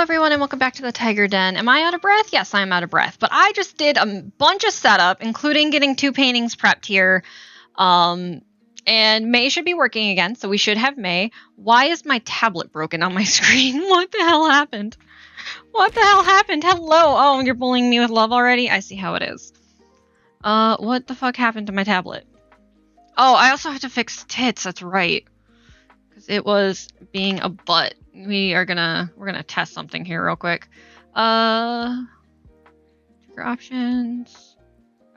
everyone, and welcome back to the Tiger Den. Am I out of breath? Yes, I'm out of breath. But I just did a bunch of setup, including getting 2 paintings prepped here. And May should be working again, so we should have May. Why is my tablet broken on my screen? What the hell happened? What the hell happened? Hello! Oh, you're bullying me with love already? I see how it is. What the fuck happened to my tablet? Oh, I also have to fix tits, that's right. Because it was being a butt. We're gonna test something here real quick. Trigger options.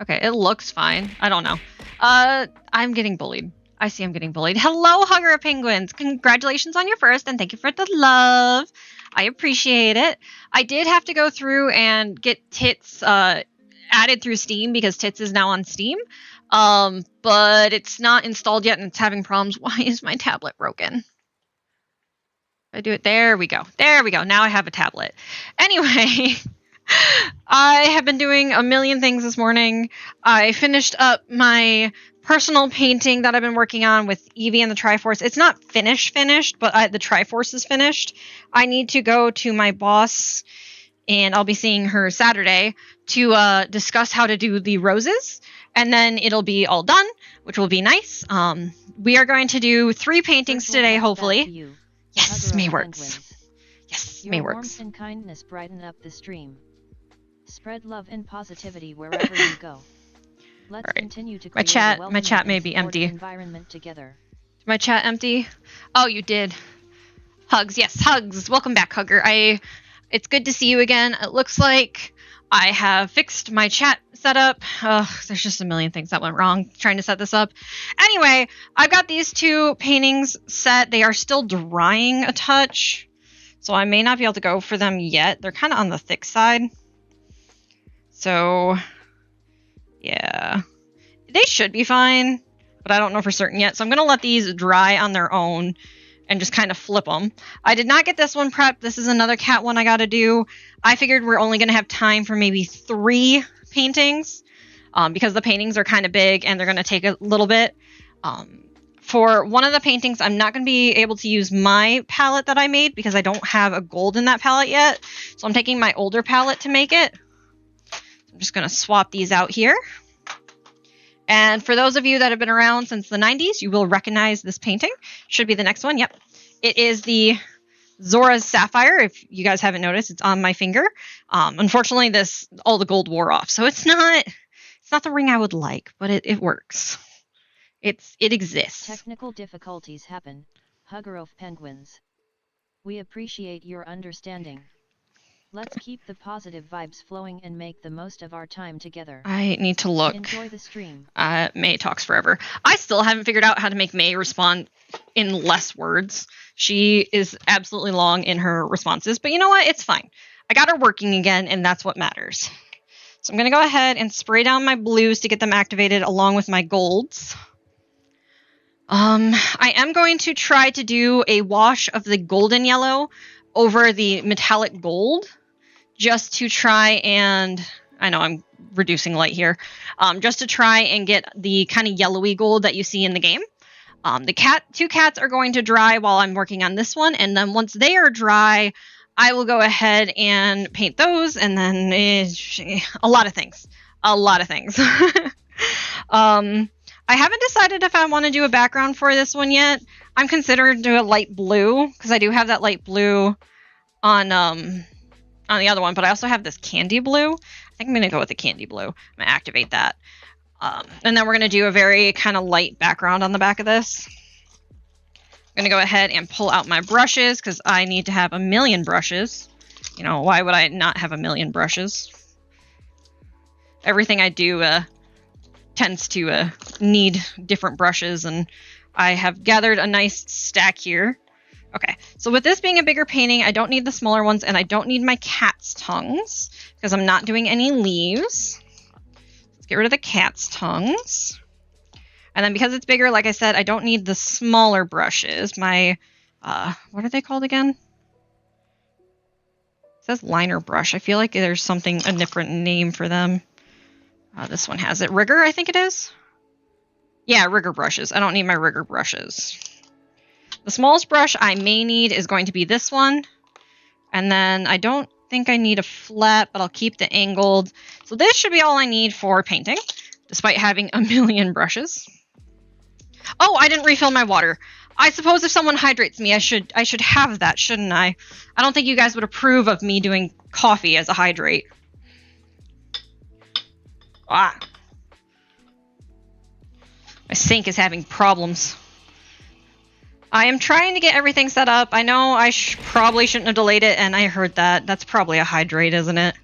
Okay, it looks fine. I don't know. I'm getting bullied. I see I'm getting bullied. Hello, Hugger of Penguins. Congratulations on your first, and thank you for the love. I appreciate it. I did have to go through and get Tits added through Steam because Tits is now on Steam. But it's not installed yet and it's having problems. Why is my tablet broken? I do it. There we go. There we go. Now I have a tablet. Anyway, I have been doing a million things this morning. I finished up my personal painting that I've been working on with Evie and the Triforce. It's not finished, but the Triforce is finished. I need to go to my boss, and I'll be seeing her Saturday to discuss how to do the roses, and then it'll be all done, which will be nice. We are going to do 3 paintings today, hopefully. Yes, May works. Yes, May works. Warmth and kindness brighten up the stream. Spread love and positivity wherever you go. Let's continue to create my chat may be empty. Environment together. Is my chat empty? Oh, you did. Hugs, yes, hugs. Welcome back, Hugger. It's good to see you again. It looks like I have fixed my chat setup. There's just a million things that went wrong trying to set this up. Anyway, I've got these 2 paintings set. They are still drying a touch, so I may not be able to go for them yet. They're kind of on the thick side. So, yeah. They should be fine, but I don't know for certain yet. So I'm going to let these dry on their own and just kind of flip them. I did not get this one prepped. This is another cat one I got to do. I figured we're only going to have time for maybe 3 paintings because the paintings are kind of big and they're going to take a little bit. For one of the paintings, I'm not going to be able to use my palette that I made because I don't have a gold in that palette yet. So I'm taking my older palette to make it. I'm just going to swap these out here. And for those of you that have been around since the 90s, you will recognize this painting. Should be the next one. Yep. It is the Zora's Sapphire. If you guys haven't noticed, it's on my finger. Unfortunately, all the gold wore off. So it's not the ring I would like, but it works. It exists. Technical difficulties happen. Hugger of Penguins. We appreciate your understanding. Let's keep the positive vibes flowing and make the most of our time together. I need to look. Enjoy the stream. May talks forever. I still haven't figured out how to make May respond in less words. She is absolutely long in her responses, but you know what? It's fine. I got her working again, and that's what matters. So I'm going to go ahead and spray down my blues to get them activated along with my golds. I am going to try to do a wash of the golden yellow over the metallic gold, just to try and, I know I'm reducing light here, just to try and get the kind of yellowy gold that you see in the game. The 2 cats are going to dry while I'm working on this one, and then once they are dry, I will go ahead and paint those, and then a lot of things. I haven't decided if I want to do a background for this one yet. I'm considering doing a light blue, because I do have that light blue on the other one, but I also have this candy blue. I think I'm going to go with the candy blue. I'm going to activate that. And then we're going to do a very kind of light background on the back of this. I'm going to go ahead and pull out my brushes, because I need to have a million brushes. You know, why would I not have a million brushes? Everything I do tends to need different brushes, and I have gathered a nice stack here. Okay, so with this being a bigger painting, I don't need the smaller ones, and I don't need my cat's tongues, because I'm not doing any leaves. Let's get rid of the cat's tongues. And then because it's bigger, like I said, I don't need the smaller brushes. My, what are they called again? It says liner brush. I feel like there's a different name for them. This one has it. Rigger, I think it is. Yeah, rigger brushes. I don't need my rigger brushes. The smallest brush I may need is going to be this one. And then I don't think I need a flat, but I'll keep the angled. So this should be all I need for painting, despite having a million brushes. Oh, I didn't refill my water. I suppose if someone hydrates me, I should have that, shouldn't I? I don't think you guys would approve of me doing coffee as a hydrate. Ah. My sink is having problems. I am trying to get everything set up. I know I probably shouldn't have delayed it, and I heard that. That's probably a hydrate, isn't it?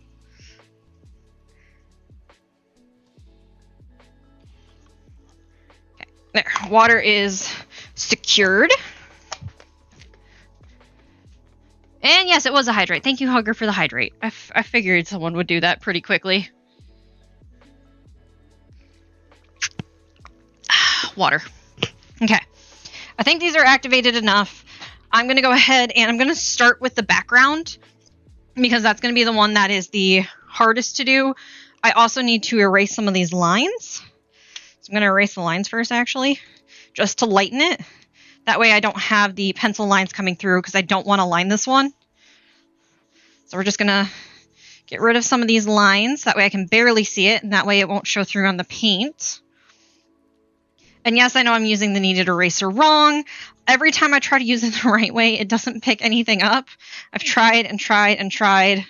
Okay, there. Water is secured. And yes, it was a hydrate. Thank you, Hugger, for the hydrate. I figured someone would do that pretty quickly. Water. Okay. I think these are activated enough. I'm going to go ahead and I'm going to start with the background because that's going to be the one that is the hardest to do. I also need to erase some of these lines. So I'm going to erase the lines first, actually, just to lighten it. That way I don't have the pencil lines coming through because I don't want to line this one. So we're just going to get rid of some of these lines. That way I can barely see it, and that way it won't show through on the paint. And yes, I know I'm using the kneaded eraser wrong. Every time I try to use it the right way, it doesn't pick anything up. I've tried and tried and tried.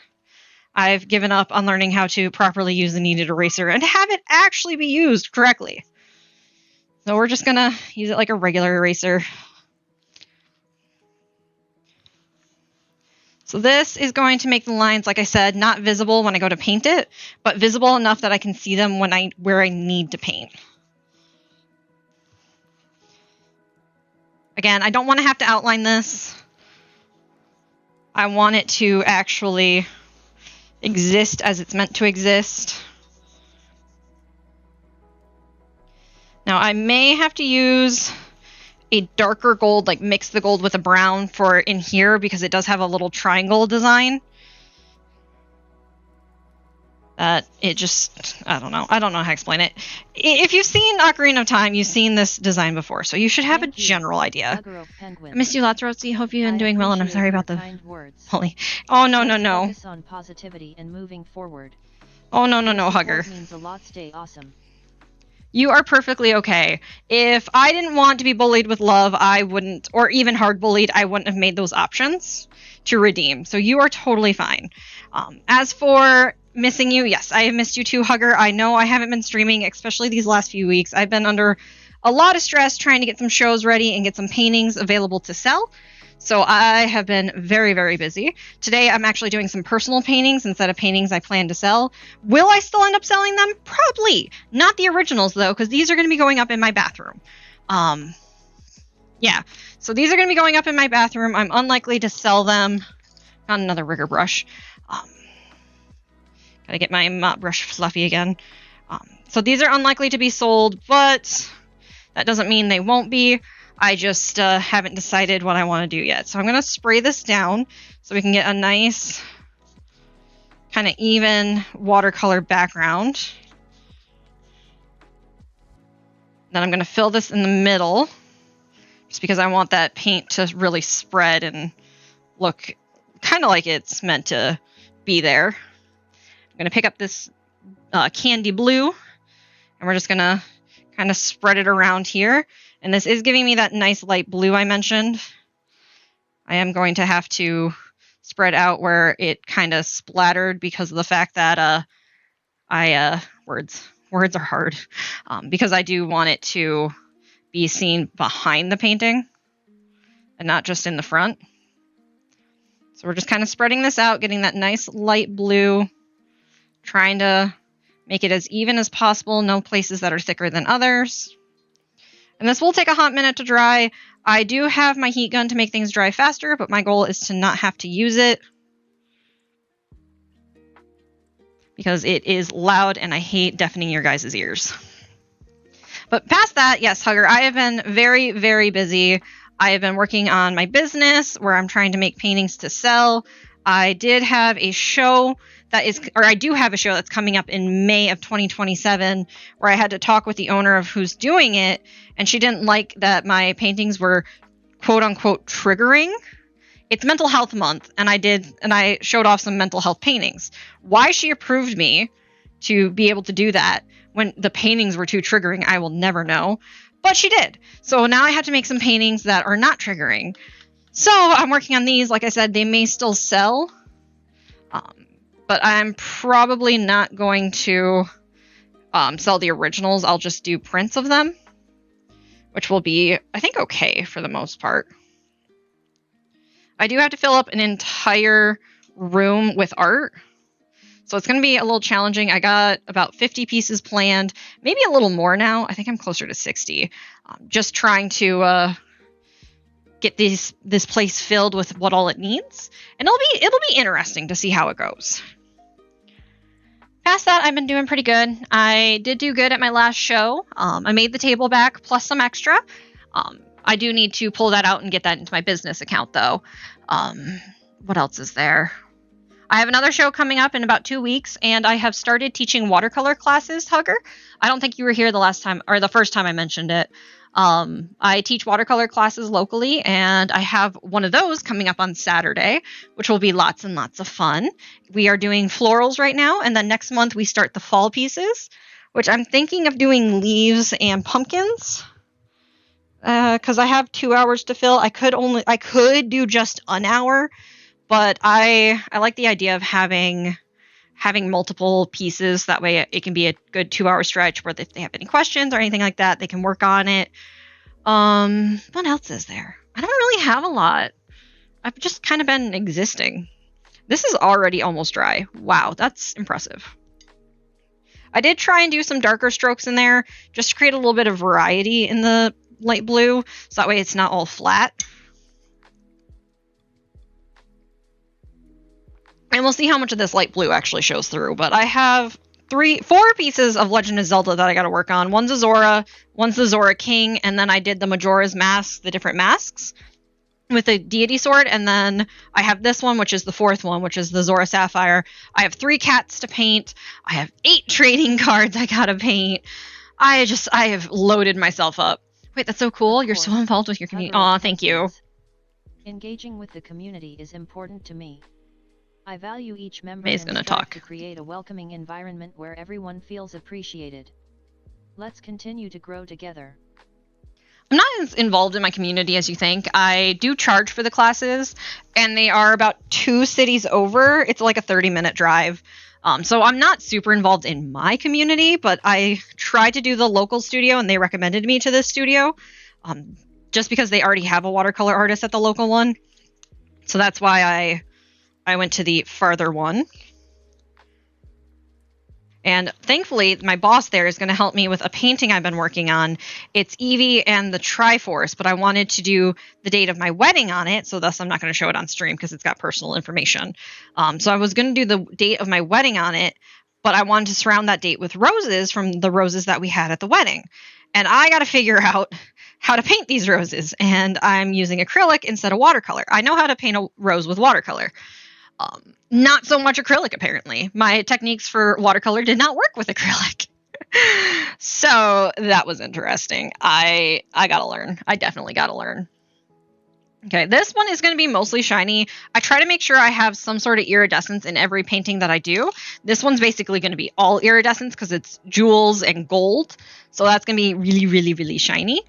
I've given up on learning how to properly use the kneaded eraser and have it actually be used correctly. So we're just going to use it like a regular eraser. So this is going to make the lines, like I said, not visible when I go to paint it, but visible enough that I can see them when where I need to paint. Again, I don't want to have to outline this. I want it to actually exist as it's meant to exist. Now, I may have to use a darker gold, like mix the gold with a brown for in here because it does have a little triangle design. It just, I don't know how to explain it. If you've seen Ocarina of Time, you've seen this design before, so you should have a general idea. I missed you lots, Rosie. Hope you've been doing well, and I'm sorry about the holy. Oh no. Focus on positivity and moving forward. Oh no, Hugger. Means a lot. Stay awesome. You are perfectly okay. If I didn't want to be bullied with love, I wouldn't, or even hard bullied, I wouldn't have made those options to redeem. So you are totally fine. As for missing you, yes, I have missed you too, Hugger. I know I haven't been streaming, especially these last few weeks. I've been under a lot of stress trying to get some shows ready and get some paintings available to sell. So I have been very, very busy. Today I'm actually doing some personal paintings instead of paintings I plan to sell. Will I still end up selling them? Probably. Not the originals though, because these are going to be going up in my bathroom. Yeah, so these are going to be going up in my bathroom. I'm unlikely to sell them. Got another rigger brush. Gotta get my mop brush fluffy again. So these are unlikely to be sold, but that doesn't mean they won't be. I just haven't decided what I want to do yet. So I'm going to spray this down so we can get a nice kind of even watercolor background. Then I'm going to fill this in the middle just because I want that paint to really spread and look kind of like it's meant to be there. I'm going to pick up this candy blue and we're just going to kind of spread it around here. And this is giving me that nice light blue I mentioned. I am going to have to spread out where it kind of splattered because of the fact that words are hard. Because I do want it to be seen behind the painting and not just in the front. So we're just kind of spreading this out, getting that nice light blue, trying to make it as even as possible, no places that are thicker than others. And this will take a hot minute to dry. I do have my heat gun to make things dry faster, but my goal is to not have to use it because it is loud and I hate deafening your guys' ears. But past that, yes, Hugger, I have been very, very busy. I have been working on my business where I'm trying to make paintings to sell. I did have a show I do have a show that's coming up in May of 2027 where I had to talk with the owner of who's doing it, and she didn't like that my paintings were quote unquote triggering it's mental health month, and I showed off some mental health paintings. Why she approved me to be able to do that when the paintings were too triggering, I will never know. But she did. So now I have to make some paintings that are not triggering. So I'm working on these. Like I said, they may still sell. But I'm probably not going to sell the originals. I'll just do prints of them, which will be, I think, okay for the most part. I do have to fill up an entire room with art. So it's going to be a little challenging. I got about 50 pieces planned, maybe a little more now. I think I'm closer to 60. Just trying to get this place filled with what all it needs. And it'll be interesting to see how it goes. Past that, I've been doing pretty good. I did do good at my last show. I made the table back plus some extra. I do need to pull that out and get that into my business account, though. What else is there? I have another show coming up in about 2 weeks, and I have started teaching watercolor classes, Hugger. I don't think you were here the last time, or the first time I mentioned it. I teach watercolor classes locally, and I have one of those coming up on Saturday, which will be lots and lots of fun. We are doing florals right now, and then next month we start the fall pieces, which I'm thinking of doing leaves and pumpkins. Because I have 2 hours to fill. I could do just an hour, but I like the idea of having multiple pieces. That way it can be a good 2-hour stretch where if they have any questions or anything like that, they can work on it. What else is there? I don't really have a lot. I've just kind of been existing. This is already almost dry. Wow, that's impressive. I did try and do some darker strokes in there just to create a little bit of variety in the light blue, so that way it's not all flat. And we'll see how much of this light blue actually shows through, but I have 4 pieces of Legend of Zelda that I got to work on. One's a Zora, one's the Zora King, and then I did the Majora's Mask, the different masks with the deity sword, and then I have this one, which is the 4th one, which is the Zora Sapphire. I have 3 cats to paint. I have 8 trading cards I gotta paint. I have loaded myself up. Wait, that's so cool. You're so involved with your community. Aw, thank you. Engaging with the community is important to me. I value each member May's and gonna strive talk. to create a welcoming environment where everyone feels appreciated. Let's continue to grow together. I'm not as involved in my community as you think. I do charge for the classes, and they are about 2 cities over. It's like a 30-minute drive. So I'm not super involved in my community, but I tried to do the local studio, and they recommended me to this studio, just because they already have a watercolor artist at the local one. So that's why I went to the farther one. And thankfully, my boss there is going to help me with a painting I've been working on. It's Eevee and the Triforce, but I wanted to do the date of my wedding on it, so thus I'm not going to show it on stream because it's got personal information. So I was going to do the date of my wedding on it, but I wanted to surround that date with roses from the roses that we had at the wedding. And I got to figure out how to paint these roses, and I'm using acrylic instead of watercolor. I know how to paint a rose with watercolor. Not so much acrylic, apparently. My techniques for watercolor did not work with acrylic. So that was interesting. I gotta learn. I definitely gotta learn. Okay, this one is going to be mostly shiny. I try to make sure I have some sort of iridescence in every painting that I do. This one's basically going to be all iridescence because it's jewels and gold. So that's going to be really, really, really shiny.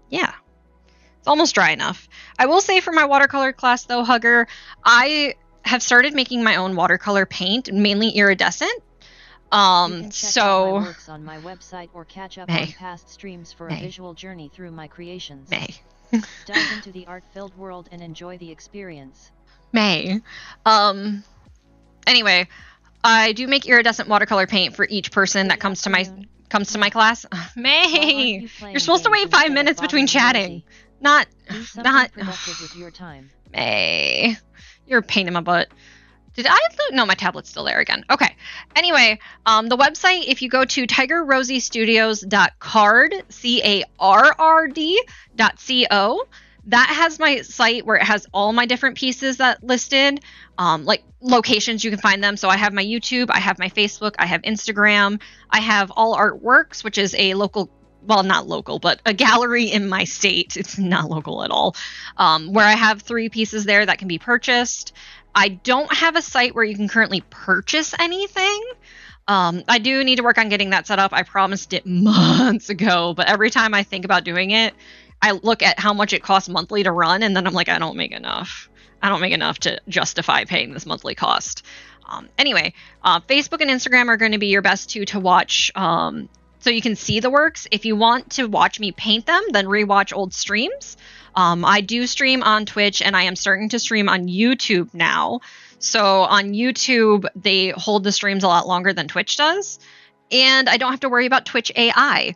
Yeah. It's almost dry enough. I will say for my watercolor class, though, Hugger, I have started making my own watercolor paint, mainly iridescent. You can check out my So works on my website or catch up May. on past streams for a May. visual journey through my creations. May. Dive into the art-filled world and enjoy the experience. May. Anyway, I do make iridescent watercolor paint for each person that comes to my class. Why aren't May, you playing you're supposed to games wait 5 instead of minutes between bothering chatting. Rosie? Not. Do something Not. productive with your time. May, you're a pain in my butt. Did I loot? No, my tablet's still there again. Okay. Anyway, the website, if you go to tigerrosiestudios.card, CARRD.co, that has my site where it has all my different pieces that listed, like locations you can find them. So I have my YouTube, I have my Facebook, I have Instagram, I have All Artworks, which is a local well, not local, but a gallery in my state. It's not local at all. Where I have 3 pieces there that can be purchased. I don't have a site where you can currently purchase anything. I do need to work on getting that set up. I promised it months ago, but every time I think about doing it, I look at how much it costs monthly to run, and then I'm like, I don't make enough. I don't make enough to justify paying this monthly cost. Anyway, Facebook and Instagram are going to be your best 2 to watch, so you can see the works. If you want to watch me paint them, then rewatch old streams. I do stream on Twitch, and I am starting to stream on YouTube now. So on YouTube, they hold the streams a lot longer than Twitch does, and I don't have to worry about Twitch AI.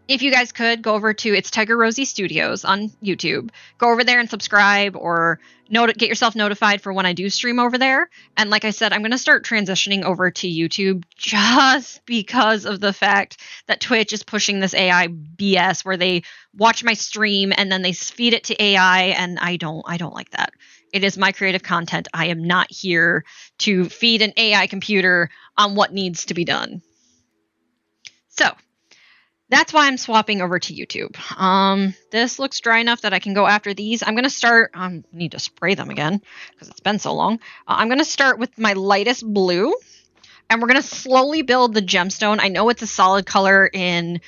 If you guys could, go over to It's Tiger Rosie Studios on YouTube. Go over there and subscribe, or get yourself notified for when I do stream over there. And like I said, I'm going to start transitioning over to YouTube just because of the fact that Twitch is pushing this AI BS where they watch my stream and then they feed it to AI, and I don't like that. It is my creative content. I am not here to feed an AI computer on what needs to be done. So that's why I'm swapping over to YouTube. This looks dry enough that I can go after these. I'm going to start, I need to spray them again because it's been so long. I'm going to start with my lightest blue, and we're going to slowly build the gemstone. I know it's a solid color in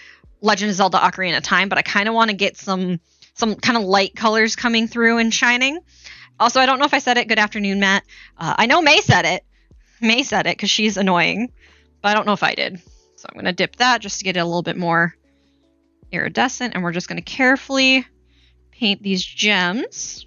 Legend of Zelda Ocarina of Time, but I kind of want to get some kind of light colors coming through and shining. Also, I don't know if I said it. Good afternoon, Matt. I know May said it. May said it because she's annoying, but I don't know if I did. So I'm going to dip that just to get it a little bit more iridescent, and we're just going to carefully paint these gems.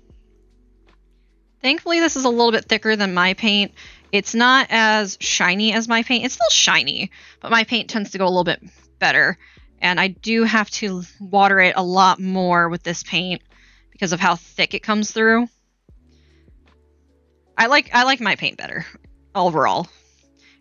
Thankfully, this is a little bit thicker than my paint. It's not as shiny as my paint. It's still shiny, but my paint tends to go a little bit better, and I do have to water it a lot more with this paint because of how thick it comes through. I like my paint better overall.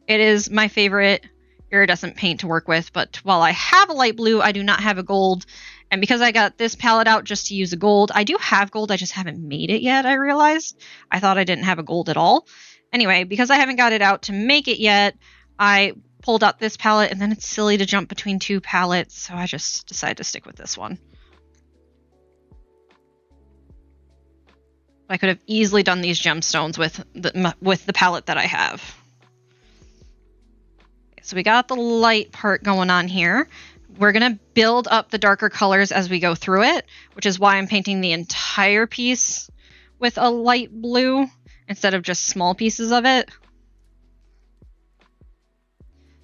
It is my favorite iridescent paint to work with, but while I have a light blue, I do not have a gold. And because I got this palette out just to use a gold, I do have gold, I just haven't made it yet, I realized. I thought I didn't have a gold at all. Anyway, because I haven't got it out to make it yet, I pulled out this palette, and then it's silly to jump between 2 palettes, so I just decided to stick with this one. I could have easily done these gemstones with the palette that I have. So we got the light part going on here. We're going to build up the darker colors as we go through it, which is why I'm painting the entire piece with a light blue instead of just small pieces of it.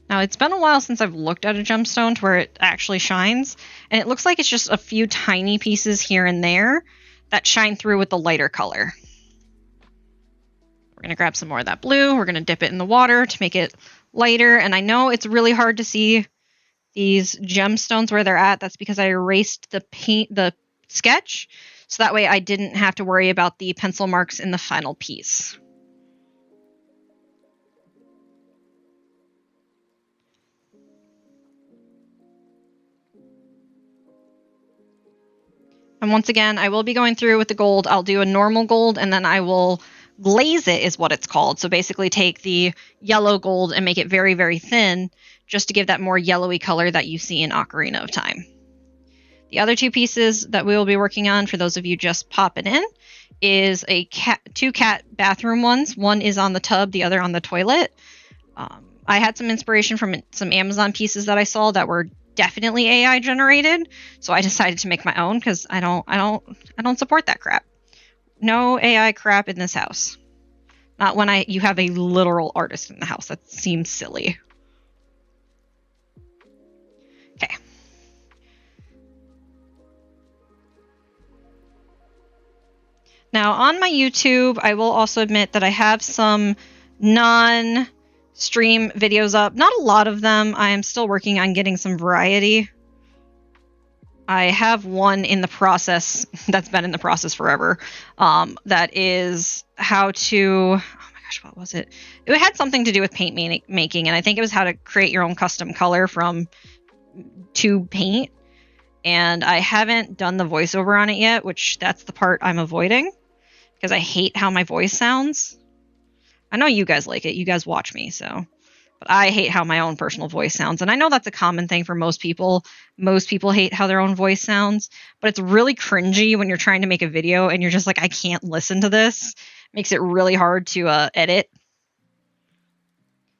Now, it's been a while since I've looked at a gemstone to where it actually shines, and it looks like it's just a few tiny pieces here and there that shine through with the lighter color. We're going to grab some more of that blue. We're going to dip it in the water to make it lighter, and I know it's really hard to see these gemstones where they're at. That's because I erased the sketch, so that way I didn't have to worry about the pencil marks in the final piece. And once again, I will be going through with the gold. I'll do a normal gold, and then I will glaze it, is what it's called. So basically take the yellow gold and make it very, very thin, just to give that more yellowy color that you see in Ocarina of Time. The other 2 pieces that we will be working on, for those of you just popping in, is two cat bathroom ones. One is on the tub, the other on the toilet. I had some inspiration from some Amazon pieces that I saw that were definitely AI generated, so I decided to make my own because I don't support that crap. No AI crap in this house. Not when you have a literal artist in the house. That seems silly. Okay. Now on my YouTube, I will also admit that I have some non-stream videos up. Not a lot of them. I am still working on getting some variety. I have one in the process that's been in the process forever. That is how to, oh my gosh, what was it? It had something to do with paint making, and I think it was how to create your own custom color from tube paint. And I haven't done the voiceover on it yet, which that's the part I'm avoiding because I hate how my voice sounds. I know you guys like it. You guys watch me, so But I hate how my own personal voice sounds. And I know that's a common thing for most people. Most people hate how their own voice sounds. But it's really cringy when you're trying to make a video and you're just like, I can't listen to this. Makes it really hard to edit.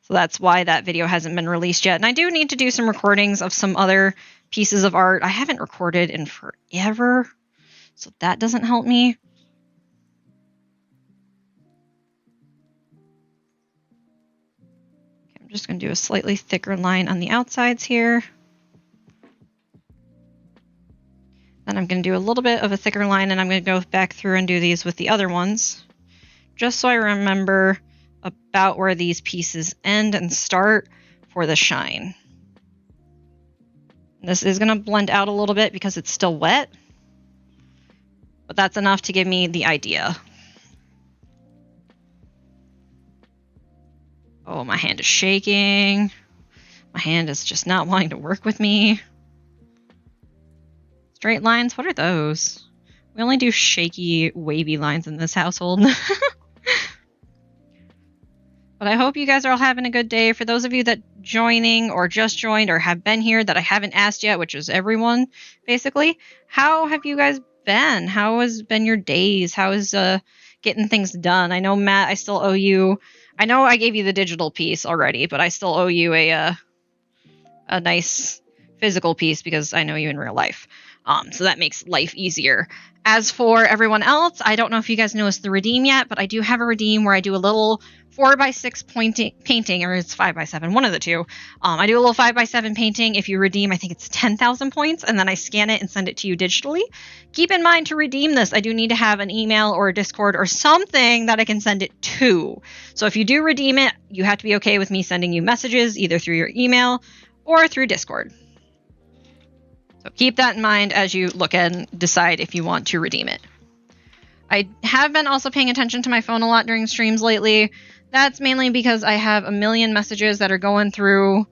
So that's why that video hasn't been released yet. And I do need to do some recordings of some other pieces of art. I haven't recorded in forever, so that doesn't help me. Okay, I'm just going to do a slightly thicker line on the outsides here. Then I'm going to do a little bit of a thicker line, and I'm going to go back through and do these with the other ones, just so I remember about where these pieces end and start for the shine. This is going to blend out a little bit because it's still wet, but that's enough to give me the idea. Oh, my hand is shaking. My hand is just not wanting to work with me. Straight lines, what are those? We only do shaky, wavy lines in this household. But I hope you guys are all having a good day. For those of you that joining or just joined or have been here that I haven't asked yet, which is everyone, basically, how have you guys been? How has been your days? How is getting things done? I know, Matt, I still owe you. I know I gave you the digital piece already, but I still owe you a nice physical piece because I know you in real life. So that makes life easier. As for everyone else, I don't know if you guys noticed the redeem yet, but I do have a redeem where I do a little 4x6 painting, or it's 5x7, one of the two. I do a little 5x7 painting. If you redeem, I think it's 10,000 points, and then I scan it and send it to you digitally. Keep in mind to redeem this, I do need to have an email or a Discord or something that I can send it to. So if you do redeem it, you have to be okay with me sending you messages either through your email or through Discord. So keep that in mind as you look and decide if you want to redeem it. I have been also paying attention to my phone a lot during streams lately. That's mainly because I have a million messages that are going through,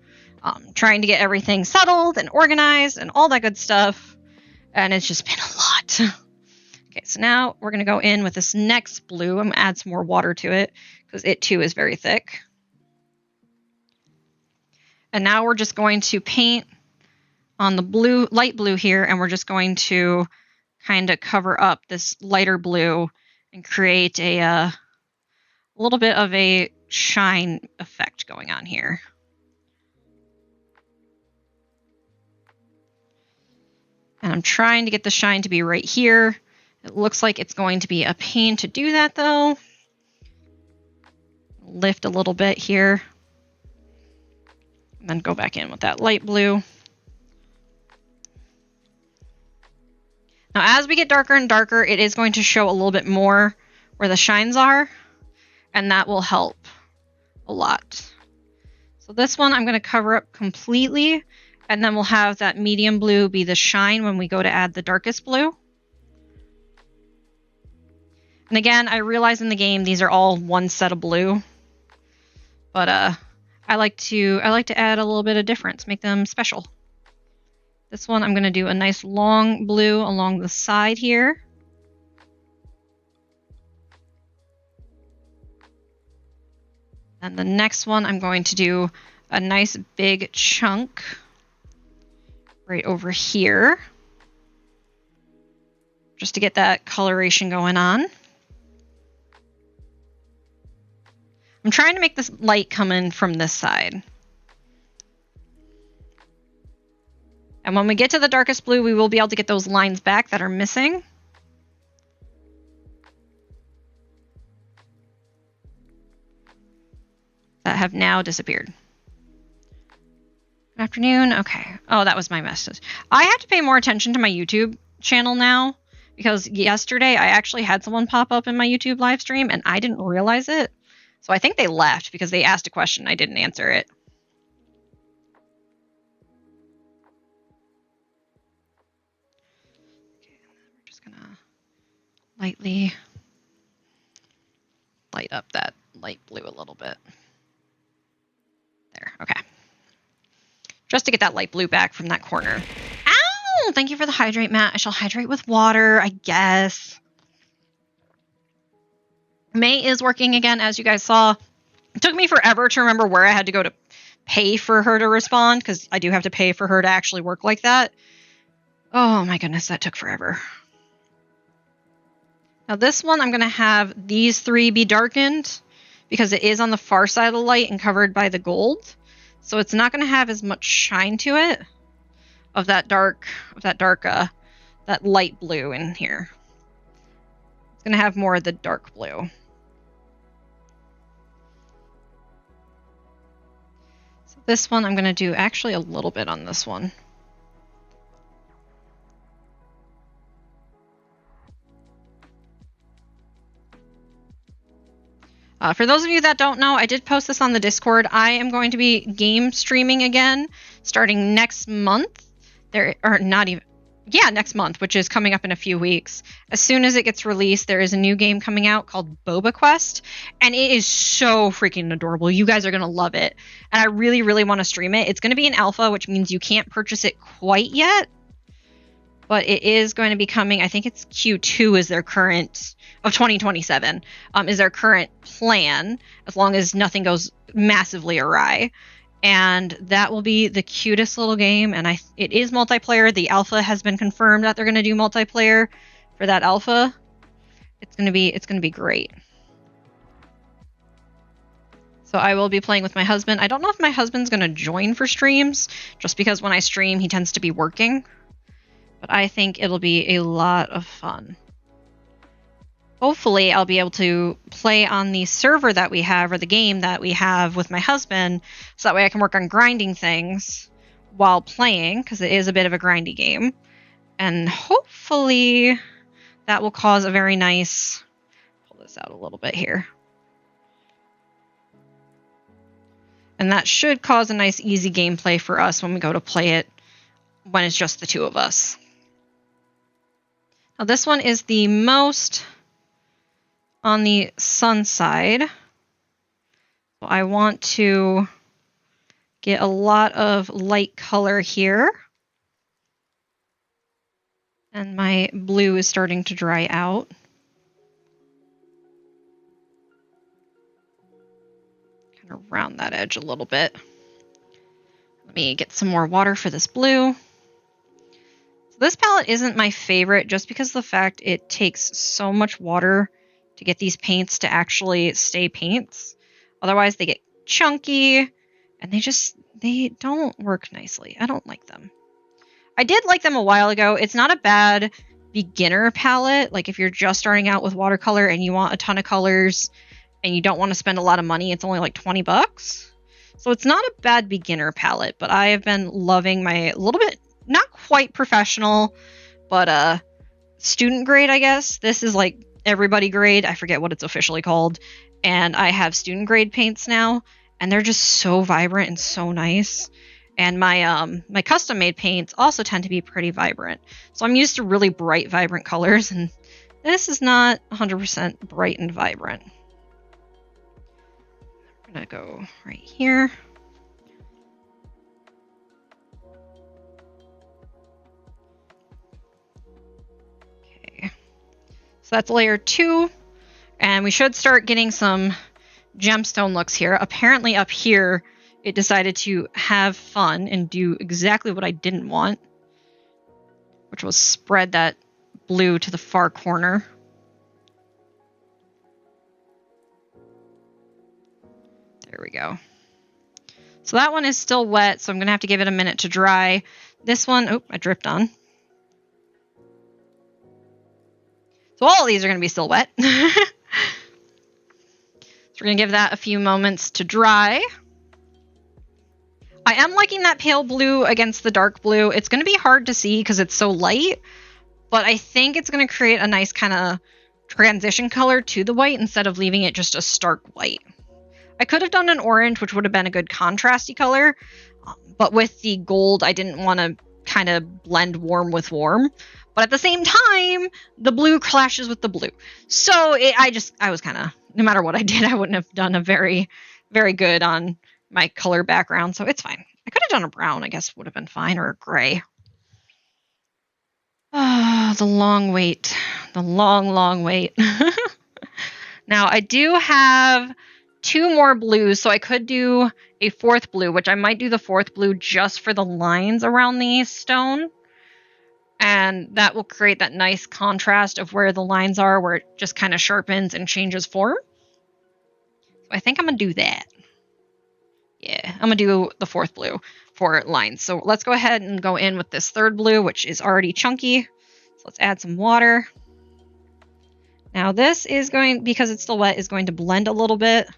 trying to get everything settled and organized and all that good stuff. And it's just been a lot. Okay, so now we're going to go in with this next blue. I'm going to add some more water to it because it too is very thick. And now we're just going to paint on the blue, light blue here, and we're just going to kind of cover up this lighter blue and create a little bit of a shine effect going on here. And I'm trying to get the shine to be right here. It looks like it's going to be a pain to do that though. Lift a little bit here. And then go back in with that light blue. Now, as we get darker and darker, it is going to show a little bit more where the shines are, and that will help a lot. So this one I'm going to cover up completely, and then we'll have that medium blue be the shine when we go to add the darkest blue. And again, I realize in the game these are all one set of blue, but I like to add a little bit of difference, make them special. This one I'm going to do a nice long blue along the side here. And the next one I'm going to do a nice big chunk right over here, just to get that coloration going on. I'm trying to make this light come in from this side. And when we get to the darkest blue, we will be able to get those lines back that are missing. That have now disappeared. Good afternoon. Okay. Oh, that was my message. I have to pay more attention to my YouTube channel now, because yesterday I actually had someone pop up in my YouTube live stream and I didn't realize it. So I think they left because they asked a question. I didn't answer it. Lightly light up that light blue a little bit. There, okay. Just to get that light blue back from that corner. Ow! Thank you for the hydrate, Matt. I shall hydrate with water, I guess. May is working again, as you guys saw. It took me forever to remember where I had to go to pay for her to respond, because I do have to pay for her to actually work like that. Oh my goodness, that took forever. Now this one, I'm going to have these 3 be darkened because it is on the far side of the light and covered by the gold. So it's not going to have as much shine to it of that light blue in here. It's going to have more of the dark blue. So this one, I'm going to do actually a little bit on this one. For those of you that don't know, I did post this on the Discord. I am going to be game streaming again starting next month. Next month, which is coming up in a few weeks. As soon as it gets released, there is a new game coming out called Boba Quest, and it is so freaking adorable. You guys are going to love it, and I really, really want to stream it. It's going to be an alpha, which means you can't purchase it quite yet, but it is going to be coming. I think it's Q2 is their current of 2027 is their current plan, as long as nothing goes massively awry. And that will be the cutest little game, and it is multiplayer. The alpha has been confirmed that they're going to do multiplayer for that alpha. It's going to be great. So I will be playing with my husband. I don't know if my husband's going to join for streams, just because when I stream, he tends to be working. But I think it'll be a lot of fun. Hopefully, I'll be able to play on the server that we have, or the game that we have with my husband, so that way I can work on grinding things while playing, because it is a bit of a grindy game. And hopefully, that will cause a very nice... Pull this out a little bit here. And that should cause a nice, easy gameplay for us when we go to play it when it's just the 2 of us. Now, this one is the most on the sun side. So I want to get a lot of light color here. And my blue is starting to dry out. Kind of round that edge a little bit. Let me get some more water for this blue. So this palette isn't my favorite just because of the fact it takes so much water to get these paints to actually stay paints. Otherwise, they get chunky, and they don't work nicely. I don't like them. I did like them a while ago. It's not a bad beginner palette. Like, if you're just starting out with watercolor and you want a ton of colors and you don't want to spend a lot of money, it's only like 20 bucks. So it's not a bad beginner palette, but I have been loving my little bit, not quite professional, but student grade, I guess. This is like everybody grade. I forget what it's officially called. And I have student grade paints now, and they're just so vibrant and so nice. And my my custom made paints also tend to be pretty vibrant. So I'm used to really bright, vibrant colors, and this is not 100% bright and vibrant. I'm gonna go right here. Okay. So that's layer 2. And we should start getting some gemstone looks here. Apparently up here, it decided to have fun and do exactly what I didn't want, which was spread that blue to the far corner. There we go. So that one is still wet, so I'm going to have to give it a minute to dry. This one, oh, I dripped on. So all of these are going to be still wet. So we're going to give that a few moments to dry. I am liking that pale blue against the dark blue. It's going to be hard to see because it's so light, but I think it's going to create a nice kind of transition color to the white instead of leaving it just a stark white. I could have done an orange, which would have been a good contrasty color, but with the gold, I didn't want to kind of blend warm with warm. But at the same time, the blue clashes with the blue. So I was kind of, no matter what I did, I wouldn't have done a very, very good on my color background. So it's fine. I could have done a brown, I guess would have been fine, or a gray. Oh, the long wait. The long, long wait. Now, I do have 2 more blues, so I could do a 4th blue, which I might do the 4th blue just for the lines around the stone. And that will create that nice contrast of where the lines are, where it just kind of sharpens and changes form. So I think I'm going to do that. Yeah, I'm going to do the 4th blue for lines. So let's go ahead and go in with this 3rd blue, which is already chunky. So let's add some water. Now this is going, because it's still wet, is going to blend a little bit.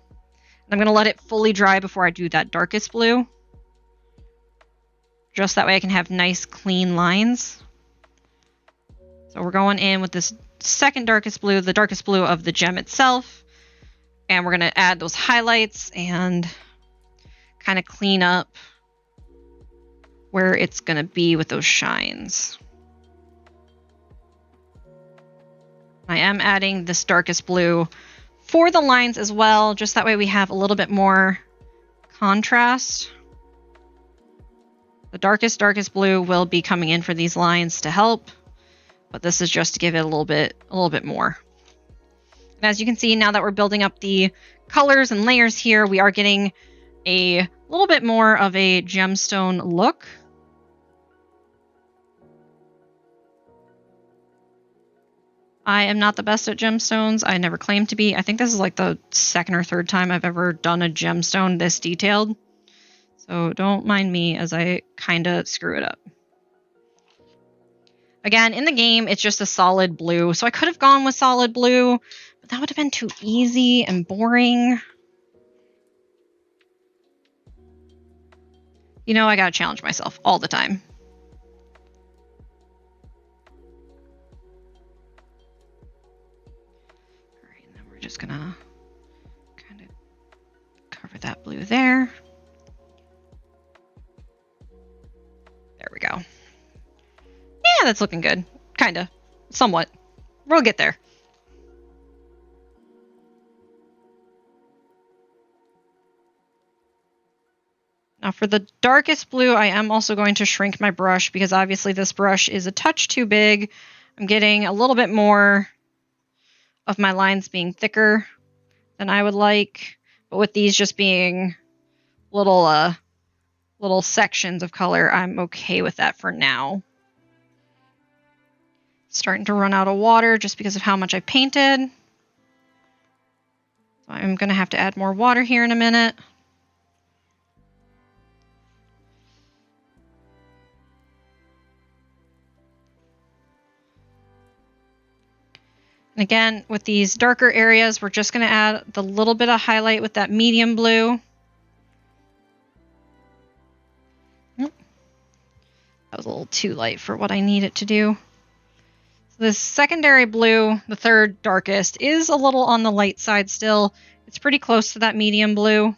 I'm going to let it fully dry before I do that darkest blue. Just that way I can have nice clean lines. So we're going in with this 2nd darkest blue, the darkest blue of the gem itself. And we're going to add those highlights and kind of clean up where it's going to be with those shines. I am adding this darkest blue for the lines as well, just that way we have a little bit more contrast. The darkest blue will be coming in for these lines to help, but this is just to give it a little bit more. And as you can see, now that we're building up the colors and layers here, we are getting a little bit more of a gemstone look. I am not the best at gemstones. I never claimed to be. I think this is like the 2nd or 3rd time I've ever done a gemstone this detailed. So don't mind me as I kind of screw it up. Again, in the game, it's just a solid blue. So I could have gone with solid blue, but that would have been too easy and boring. You know, I gotta challenge myself all the time. We're just gonna kind of cover that blue there. There we go. Yeah, that's looking good. Kinda. Somewhat. We'll get there. Now for the darkest blue, I am also going to shrink my brush because obviously this brush is a touch too big. I'm getting a little bit more of my lines being thicker than I would like, but with these just being little sections of color, I'm okay with that for now. Starting to run out of water just because of how much I painted. So I'm going to have to add more water here in a minute. And again, with these darker areas, we're just going to add the little bit of highlight with that medium blue. That was a little too light for what I need it to do. So this secondary blue, the 3rd darkest, is a little on the light side still. It's pretty close to that medium blue.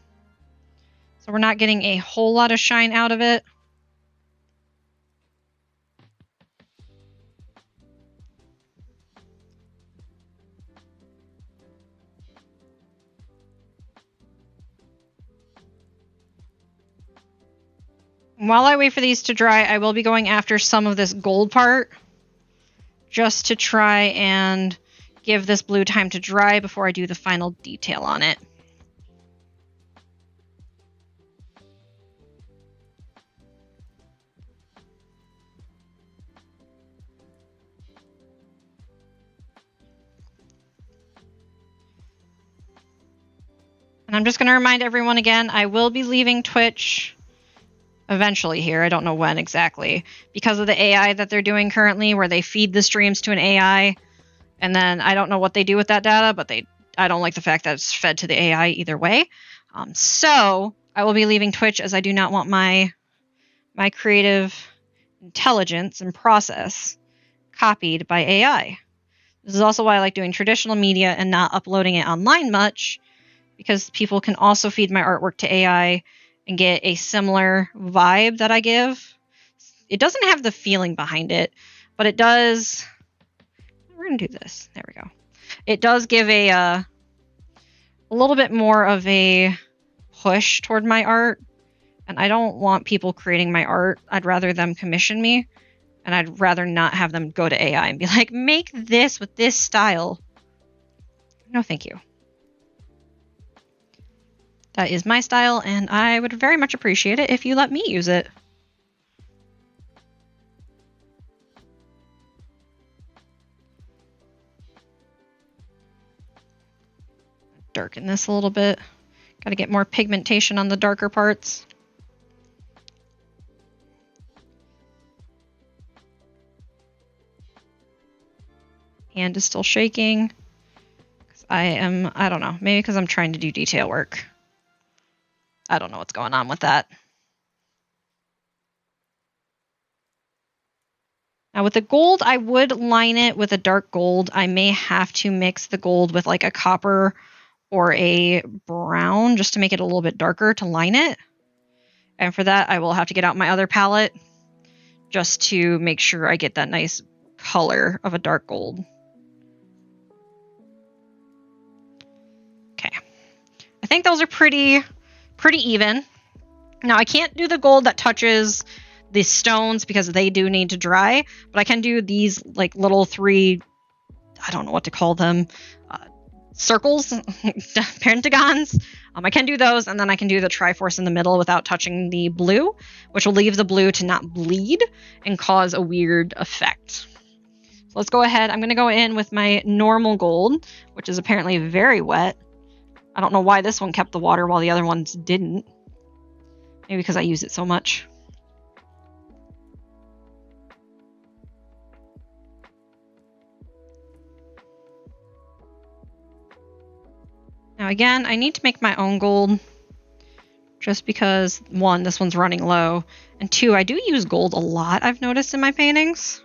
So we're not getting a whole lot of shine out of it. While I wait for these to dry, I will be going after some of this gold part just to try and give this blue time to dry before I do the final detail on it. And I'm just going to remind everyone again, I will be leaving Twitch eventually here. I don't know when exactly, because of the AI that they're doing currently, where they feed the streams to an AI, and then I don't know what they do with that data, but I don't like the fact that it's fed to the AI either way. So I will be leaving Twitch as I do not want my creative intelligence and process copied by AI. This is also why I like doing traditional media and not uploading it online much, because people can also feed my artwork to AI and get a similar vibe that I give. It doesn't have the feeling behind it, but it does. We're going to do this. There we go. It does give a little bit more of a push toward my art, and I don't want people creating my art. I'd rather them commission me, and I'd rather not have them go to AI and be like, make this with this style. No, thank you. That is my style, and I would very much appreciate it if you let me use it. Darken this a little bit. Got to get more pigmentation on the darker parts. Hand is still shaking. I don't know, maybe because I'm trying to do detail work. I don't know what's going on with that. Now with the gold, I would line it with a dark gold. I may have to mix the gold with like a copper or a brown just to make it a little bit darker to line it. And for that, I will have to get out my other palette just to make sure I get that nice color of a dark gold. Okay. I think those are pretty even. Now I can't do the gold that touches the stones because they do need to dry, but I can do these like little 3, I don't know what to call them, circles, pentagons. I can do those, and then I can do the Triforce in the middle without touching the blue, which will leave the blue to not bleed and cause a weird effect. So let's go ahead. I'm going to go in with my normal gold, which is apparently very wet. I don't know why this one kept the water while the other ones didn't. Maybe because I use it so much. Now again, I need to make my own gold just because, 1, this one's running low, and 2, I do use gold a lot, I've noticed in my paintings.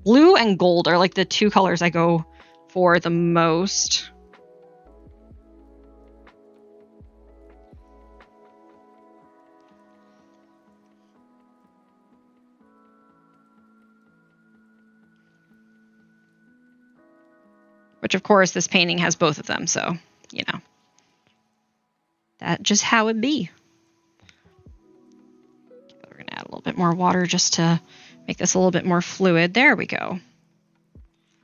Blue and gold are like the 2 colors I go for the most. Which, of course, this painting has both of them, so, you know. That's just how it be. We're going to add a little bit more water just to make this a little bit more fluid. There we go.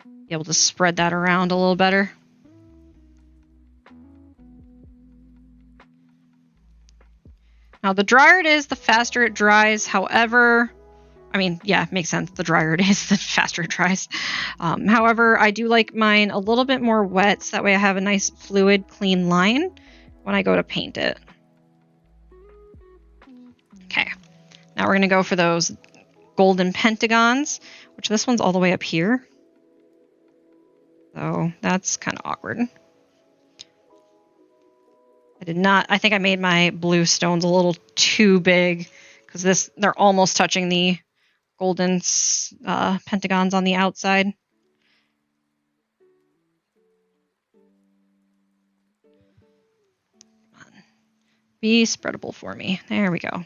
Be able to spread that around a little better. Now, the drier it is, the faster it dries. However, I mean, yeah, it makes sense. The drier it is, the faster it dries. However, I do like mine a little bit more wet, so that way I have a nice fluid, clean line when I go to paint it. Okay, now we're going to go for those golden pentagons, which this one's all the way up here. So that's kind of awkward. I think I made my blue stones a little too big because they're almost touching the golden pentagons on the outside. Come on. Be spreadable for me. There we go.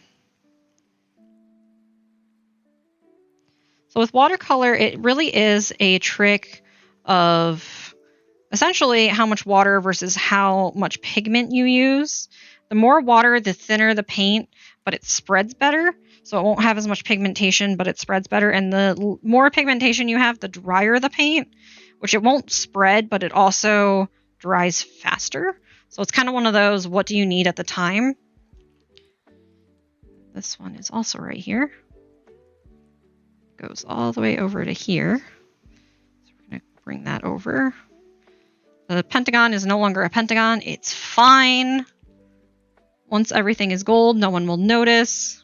So with watercolor, it really is a trick of essentially how much water versus how much pigment you use. The more water, the thinner the paint, but it spreads better. So it won't have as much pigmentation, but it spreads better. And the more pigmentation you have, the drier the paint, which it won't spread, but it also dries faster. So it's kind of one of those, what do you need at the time? This one is also right here. Goes all the way over to here. So we're going to bring that over. The pentagon is no longer a pentagon. It's fine. Once everything is gold, no one will notice.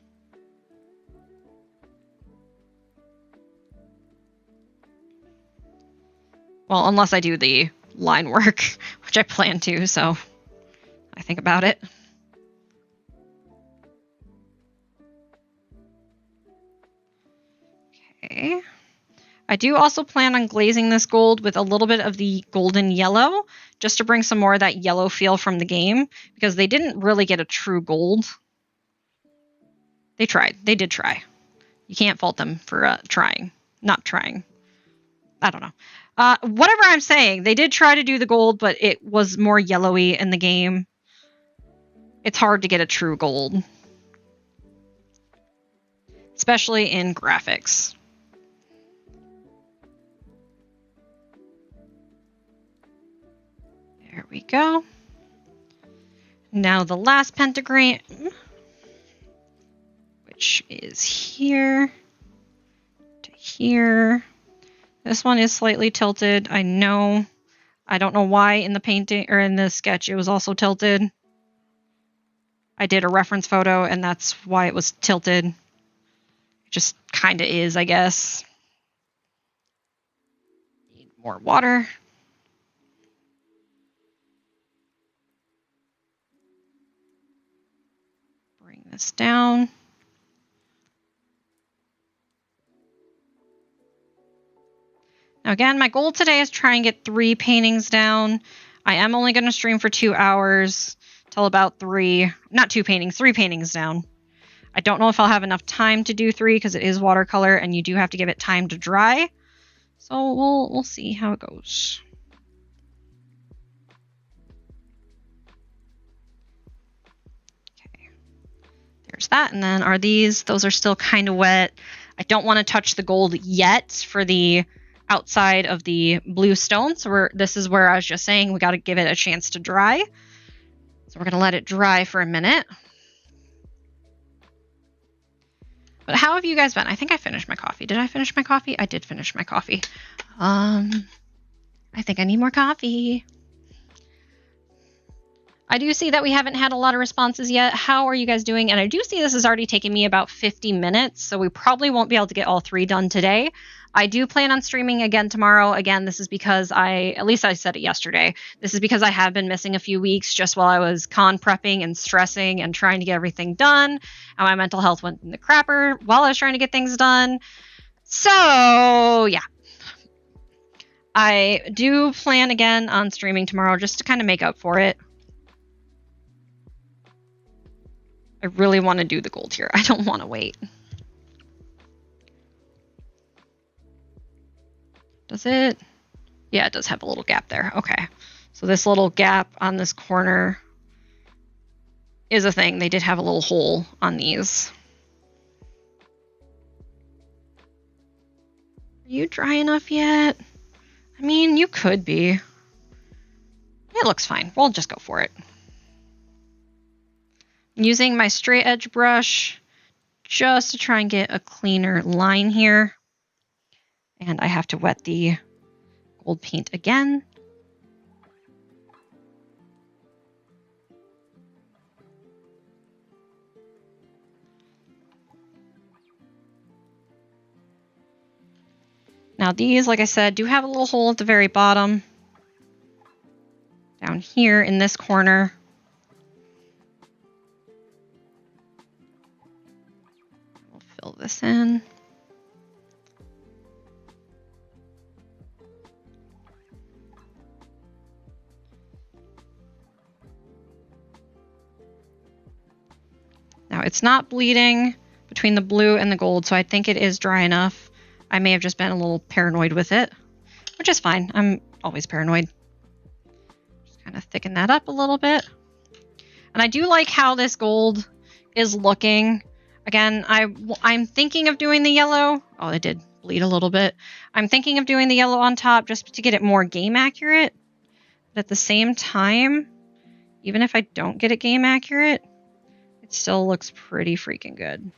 Well, unless I do the line work, which I plan to, so I think about it. Okay. I do also plan on glazing this gold with a little bit of the golden yellow, just to bring some more of that yellow feel from the game, because they didn't really get a true gold. They tried. They did try. You can't fault them for trying. Not trying. I don't know. Whatever I'm saying, they did try to do the gold, but it was more yellowy in the game. It's hard to get a true gold. Especially in graphics. There we go. Now the last pentagram, which is here to here. This one is slightly tilted. I know. I don't know why in the painting or in the sketch it was also tilted. I did a reference photo and that's why it was tilted. It just kind of is, I guess. Need more water. Bring this down. Now again, my goal today is try and get 3 paintings down. I am only going to stream for 2 hours till about 3. Not 2 paintings, 3 paintings down. I don't know if I'll have enough time to do 3 because it is watercolor and you do have to give it time to dry. So we'll see how it goes. Okay. There's that. And then are these, those are still kind of wet. I don't want to touch the gold yet for the outside of the blue stone. So this is where I was just saying we got to give it a chance to dry. So we're going to let it dry for a minute. But how have you guys been? I think I finished my coffee. Did I finish my coffee? I did finish my coffee. I think I need more coffee. I do see that we haven't had a lot of responses yet. How are you guys doing? And I do see this has already taken me about 50 minutes, so we probably won't be able to get all 3 done today. I do plan on streaming again tomorrow. Again, this is because at least I said it yesterday, this is because I have been missing a few weeks just while I was con prepping and stressing and trying to get everything done. And my mental health went in the crapper while I was trying to get things done. So, yeah. I do plan again on streaming tomorrow just to kind of make up for it. I really want to do the gold here. I don't want to wait. Does it? Yeah, it does have a little gap there. Okay. So this little gap on this corner is a thing. They did have a little hole on these. Are you dry enough yet? I mean, you could be. It looks fine. We'll just go for it. Using my straight edge brush just to try and get a cleaner line here. And I have to wet the gold paint again. Now these, like I said, do have a little hole at the very bottom. Down here in this corner. We'll fill this in. Now it's not bleeding between the blue and the gold, so I think it is dry enough. I may have just been a little paranoid with it, which is fine. I'm always paranoid. Just kind of thicken that up a little bit. And I do like how this gold is looking. Again, I'm thinking of doing the yellow. Oh, it did bleed a little bit. I'm thinking of doing the yellow on top just to get it more game accurate. But at the same time, even if I don't get it game accurate, it still looks pretty freaking good.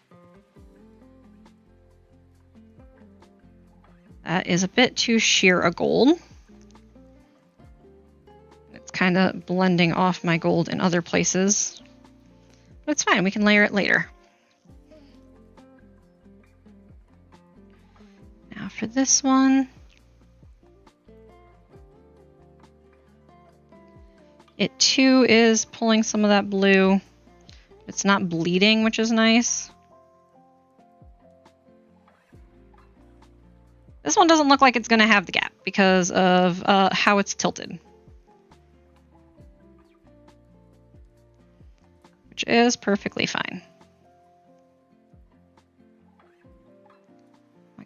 That is a bit too sheer a gold. It's kind of blending off my gold in other places. But it's fine, we can layer it later. Now for this one. It too is pulling some of that blue. It's not bleeding, which is nice. This one doesn't look like it's going to have the gap because of how it's tilted. Which is perfectly fine.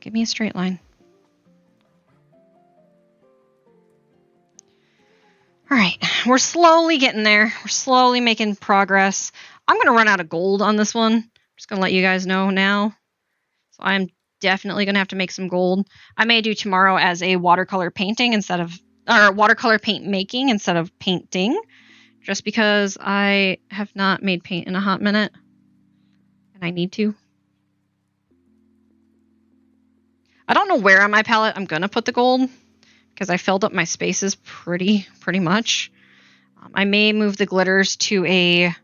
Give me a straight line. All right, we're slowly getting there. We're slowly making progress. I'm going to run out of gold on this one. I'm just going to let you guys know now. So I'm definitely going to have to make some gold. I may do tomorrow as a watercolor painting instead of, or watercolor paint making instead of painting, just because I have not made paint in a hot minute, and I need to. I don't know where on my palette I'm gonna put the gold, because I filled up my spaces pretty much. I may move the glitters to a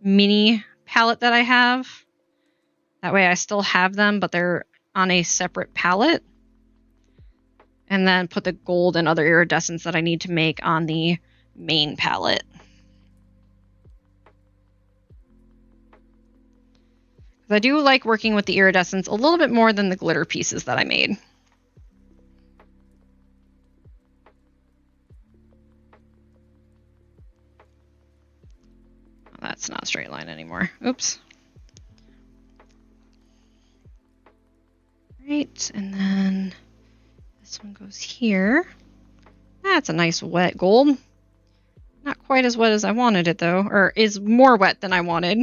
mini palette that I have. That way I still have them, but they're on a separate palette. And then put the gold and other iridescents that I need to make on the main palette. I do like working with the iridescents a little bit more than the glitter pieces that I made. Oh, that's not a straight line anymore. Oops. Right, and then this one goes here. That's a nice wet gold. Not quite as wet as I wanted it though, or is more wet than I wanted.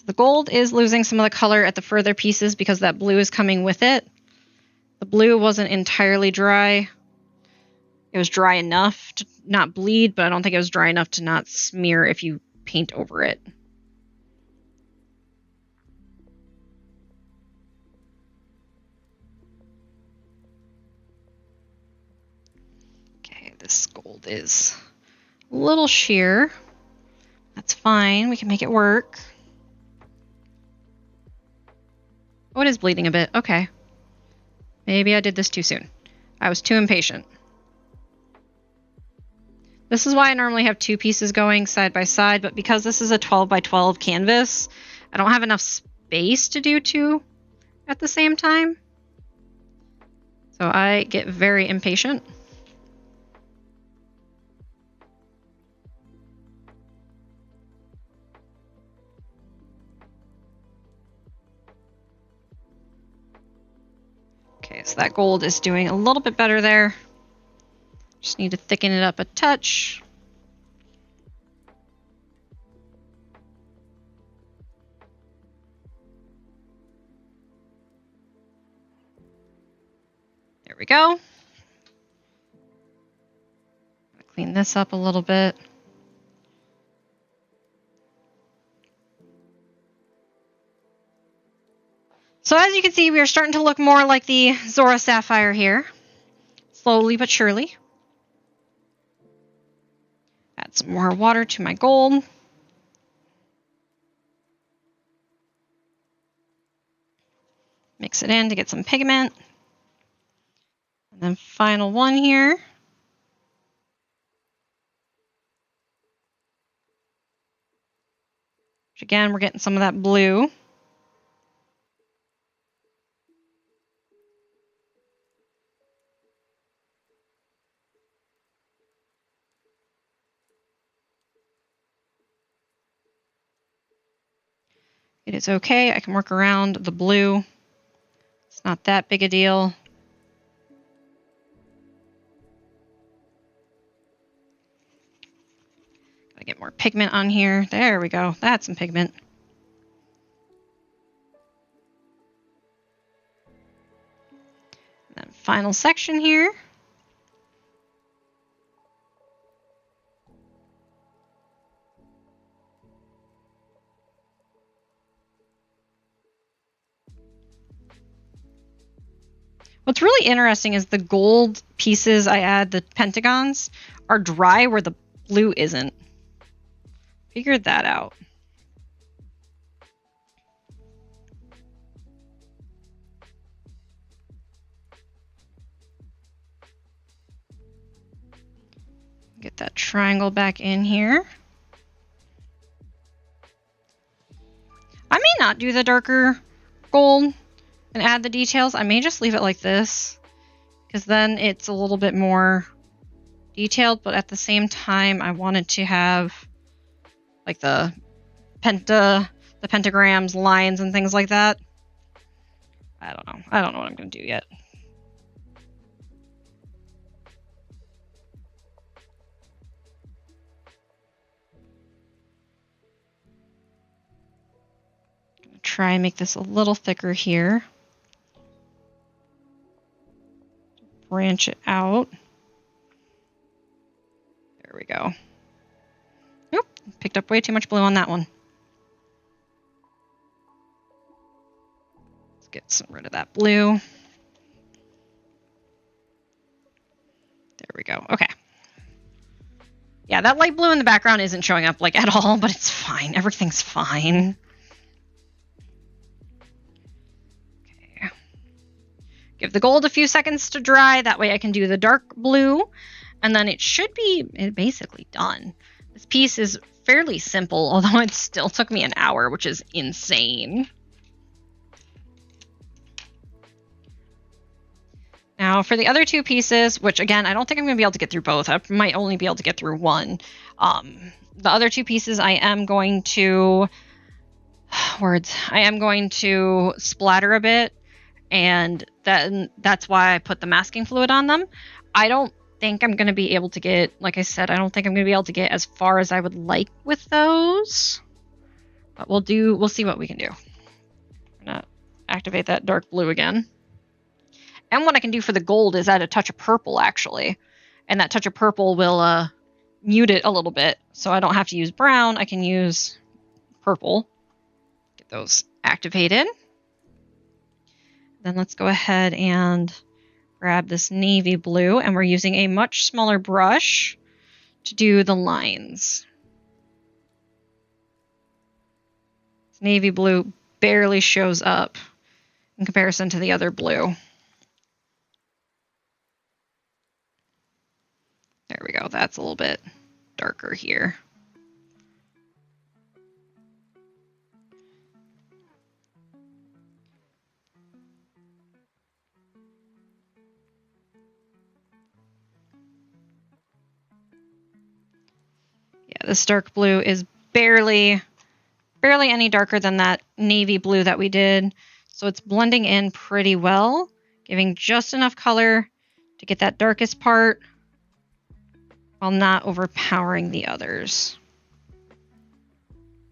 The gold is losing some of the color at the further pieces because that blue is coming with it. The blue wasn't entirely dry. It was dry enough to not bleed, but I don't think it was dry enough to not smear if you paint over it. Okay, this gold is a little sheer. That's fine, we can make it work. Oh, it is bleeding a bit. Okay. Maybe I did this too soon. I was too impatient. This is why I normally have two pieces going side by side, but because this is a 12 by 12 canvas, I don't have enough space to do two at the same time. So I get very impatient. Okay, so that gold is doing a little bit better there. Just need to thicken it up a touch. There we go. Clean this up a little bit. So as you can see, we are starting to look more like the Zora Sapphire here. Slowly but surely. Add some more water to my gold. Mix it in to get some pigment. And then final one here. Which again, we're getting some of that blue. It is okay, I can work around the blue. It's not that big a deal. Gotta get more pigment on here. There we go, that's some pigment. And then final section here. What's really interesting is the gold pieces I add, the pentagons, are dry where the blue isn't. Figured that out. Get that triangle back in here. I may not do the darker gold and add the details. I may just leave it like this, because then it's a little bit more detailed, but at the same time I wanted to have like the pentagrams, lines, and things like that. I don't know. I don't know what I'm going to do yet. try and make this a little thicker here. Branch it out. There we go. Nope, picked up way too much blue on that one. Let's get some rid of that blue. There we go. Okay. Yeah, that light blue in the background isn't showing up like at all, but it's fine. Everything's fine. Okay. Give the gold a few seconds to dry. That way I can do the dark blue. And then it should be basically done. This piece is fairly simple, although it still took me an hour, which is insane. Now for the other two pieces, which again, I don't think I'm going to be able to get through both. I might only be able to get through one. The other two pieces I am going to... I am going to splatter a bit, and that's why I put the masking fluid on them. I don't think I'm going to be able to get, like I said, I don't think I'm going to be able to get as far as I would like with those. But we'll see what we can do. I'm going to activate that dark blue again. And what I can do for the gold is add a touch of purple, actually. And that touch of purple will mute it a little bit. So I don't have to use brown. I can use purple. Get those activated. Then let's go ahead and grab this navy blue. And we're using a much smaller brush to do the lines. This navy blue barely shows up in comparison to the other blue. There we go. That's a little bit darker here. Yeah, this dark blue is barely any darker than that navy blue that we did. So it's blending in pretty well, giving just enough color to get that darkest part, while not overpowering the others,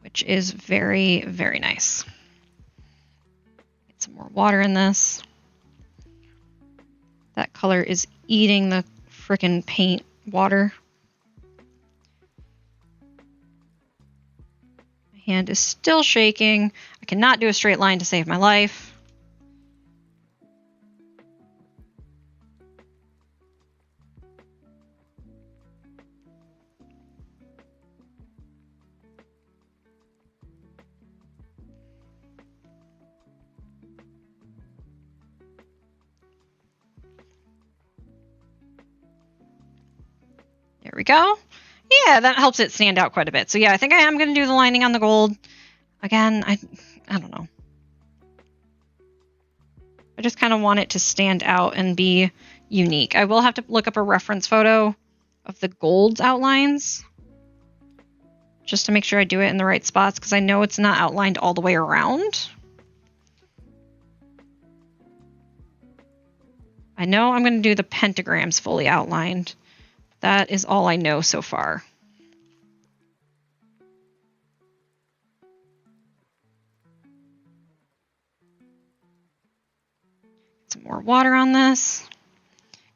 which is very, very nice. Get some more water in this. That color is eating the frickin' paint water. My hand is still shaking. I cannot do a straight line to save my life. There we go. Yeah, that helps it stand out quite a bit. So yeah, I think I am going to do the lining on the gold. Again, I don't know. I just kind of want it to stand out and be unique. I will have to look up a reference photo of the gold outlines just to make sure I do it in the right spots, because I know it's not outlined all the way around. I know I'm going to do the pentagrams fully outlined. That is all I know so far. Some more water on this.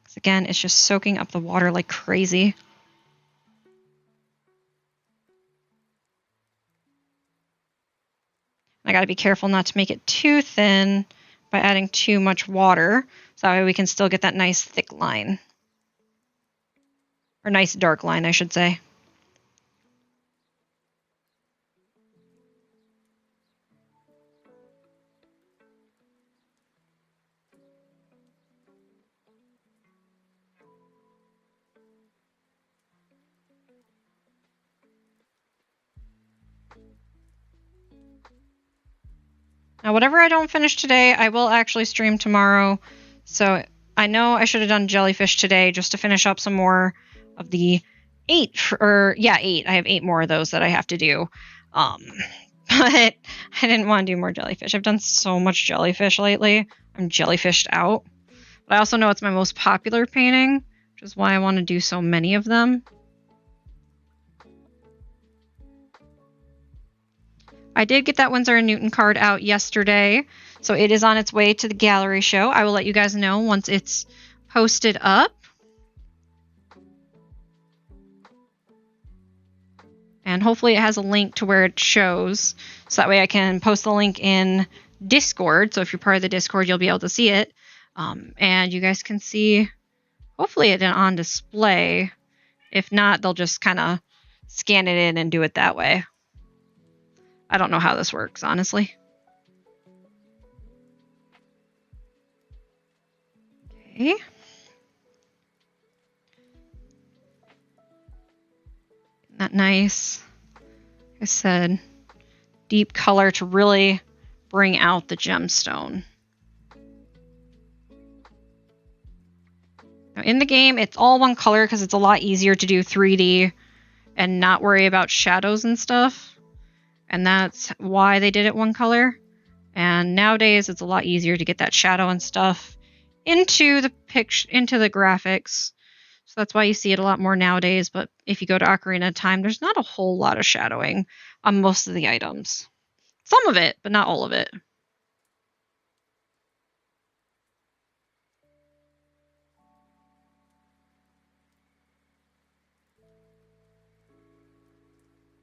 Because again, it's just soaking up the water like crazy. I got to be careful not to make it too thin by adding too much water. So that way we can still get that nice thick line. Or nice dark line, I should say. Now, whatever I don't finish today, I will actually stream tomorrow. So I know I should have done jellyfish today just to finish up some more of the 8. I have 8 more of those that I have to do. But I didn't want to do more jellyfish. I've done so much jellyfish lately. I'm jellyfished out. But I also know it's my most popular painting, which is why I want to do so many of them. I did get that Winsor & Newton card out yesterday, so it is on its way to the gallery show. I will let you guys know once it's posted up. And hopefully it has a link to where it shows, so that way I can post the link in Discord. So if you're part of the Discord, you'll be able to see it. And you guys can see, hopefully, it on display. If not, they'll just kind of scan it in and do it that way. I don't know how this works, honestly. Okay. Isn't that nice? Like I said, deep color to really bring out the gemstone. Now in the game, it's all one color because it's a lot easier to do 3D and not worry about shadows and stuff. And that's why they did it one color. And nowadays, it's a lot easier to get that shadow and stuff into the into the graphics. So that's why you see it a lot more nowadays. But if you go to Ocarina of Time, there's not a whole lot of shadowing on most of the items. Some of it, but not all of it.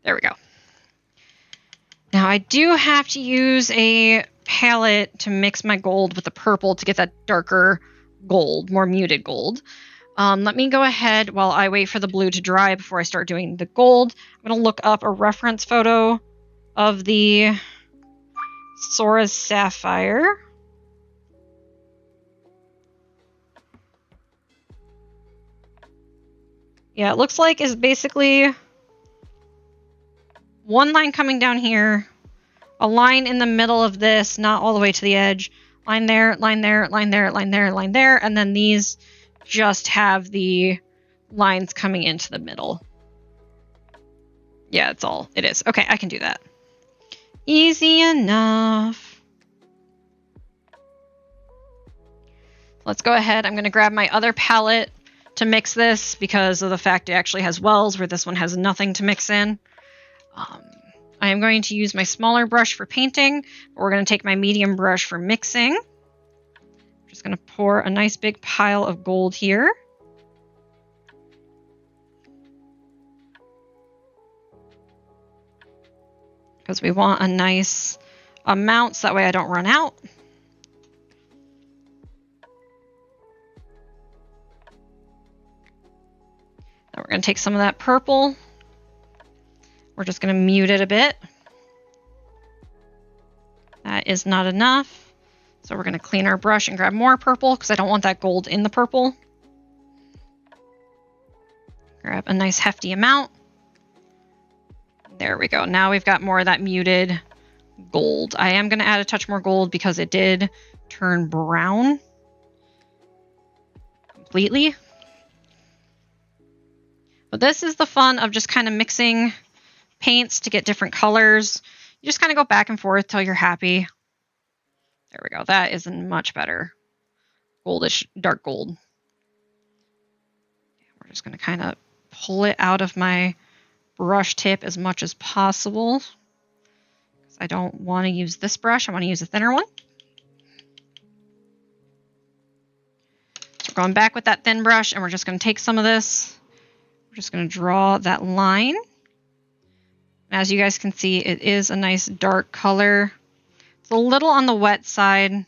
There we go. Now I do have to use a palette to mix my gold with the purple to get that darker gold, more muted gold. Let me go ahead while I wait for the blue to dry before I start doing the gold. I'm going to look up a reference photo of the Sora's Sapphire. Yeah, it looks like it's basically one line coming down here, a line in the middle of this, not all the way to the edge, line there, line there, line there, line there, line there, and then these just have the lines coming into the middle. Yeah, it's all it is. Okay, I can do that. Easy enough. Let's go ahead. I'm going to grab my other palette to mix this because of the fact it actually has wells where this one has nothing to mix in. I am going to use my smaller brush for painting, but we're going to take my medium brush for mixing. I'm just going to pour a nice big pile of gold here. Because we want a nice amount so that way I don't run out. Then we're going to take some of that purple. We're just going to mute it a bit. That is not enough. So we're going to clean our brush and grab more purple because I don't want that gold in the purple. Grab a nice hefty amount. There we go. Now we've got more of that muted gold. I am going to add a touch more gold because it did turn brown completely. But this is the fun of just kind of mixing paints to get different colors. You just kind of go back and forth till you're happy. There we go. That is much better. Goldish, dark gold. We're just going to kind of pull it out of my brush tip as much as possible. I don't want to use this brush. I want to use a thinner one. So we're going back with that thin brush, and we're just going to take some of this. We're just going to draw that line. As you guys can see, it is a nice dark color. It's a little on the wet side.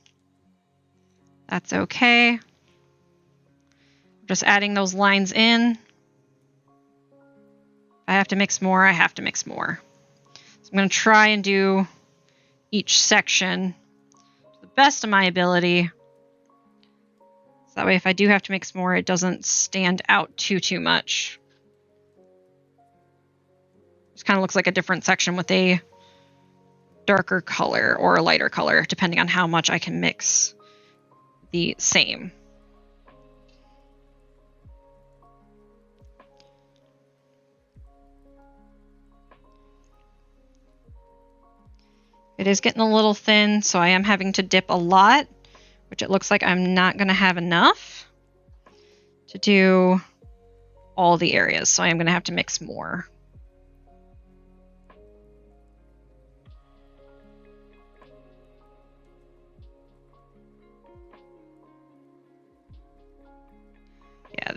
That's okay. Just adding those lines in. If I have to mix more, I have to mix more. So I'm going to try and do each section to the best of my ability. So that way if I do have to mix more, it doesn't stand out too much. Just kind of looks like a different section with a darker color or a lighter color, depending on how much I can mix the same. It is getting a little thin, so I am having to dip a lot, which it looks like I'm not going to have enough to do all the areas, so I am going to have to mix more.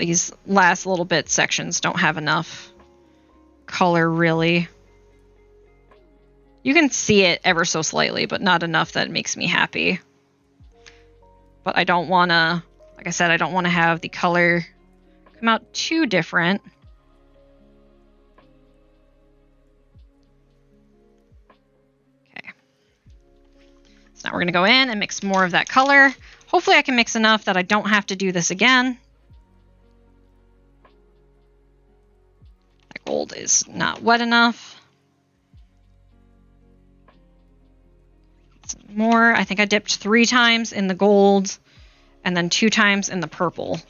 these last little bit sections don't have enough color, really. You can see it ever so slightly, but not enough that it makes me happy. But I don't want to, like I said, I don't want to have the color come out too different. Okay. So now we're going to go in and mix more of that color. Hopefully I can mix enough that I don't have to do this again. That gold is not wet enough. Some more. I think I dipped 3 times in the gold and then 2 times in the purple.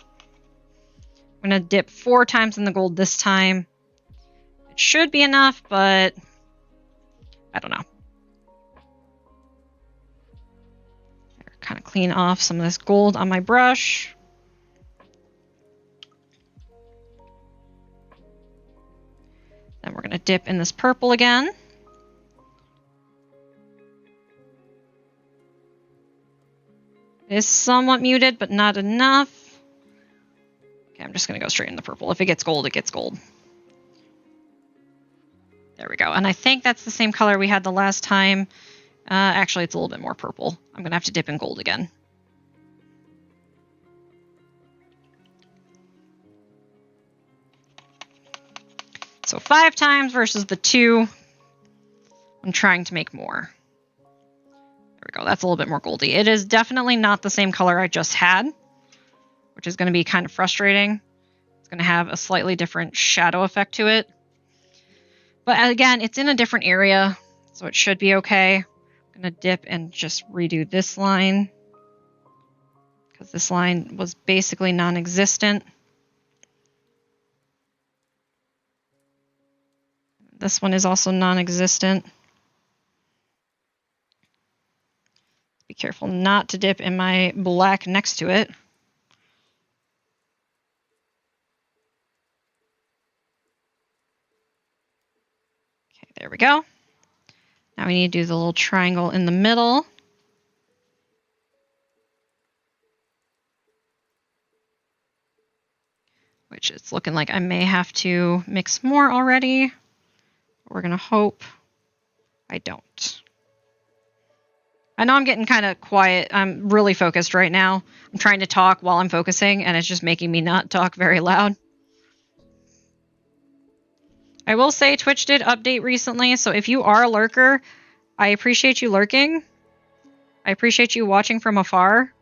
I'm going to dip 4 times in the gold this time. It should be enough, but I don't know. Kind of clean off some of this gold on my brush. Then we're going to dip in this purple again. It is somewhat muted, but not enough. Okay, I'm just going to go straight in the purple. If it gets gold, it gets gold. There we go. And I think that's the same color we had the last time. Actually, it's a little bit more purple. I'm going to have to dip in gold again. So 5 times versus the 2. I'm trying to make more. There we go. That's a little bit more goldy. It is definitely not the same color I just had, which is going to be kind of frustrating. It's going to have a slightly different shadow effect to it. But again, it's in a different area, so it should be okay. I'm going to dip and just redo this line, because this line was basically non-existent. This one is also non-existent. Be careful not to dip in my black next to it. Okay, there we go. Now we need to do the little triangle in the middle. Which it's looking like I may have to mix more already. We're going to hope I don't. I know I'm getting kind of quiet. I'm really focused right now. I'm trying to talk while I'm focusing, and it's just making me not talk very loud. I will say Twitch did update recently, so if you are a lurker, I appreciate you lurking. I appreciate you watching from afar.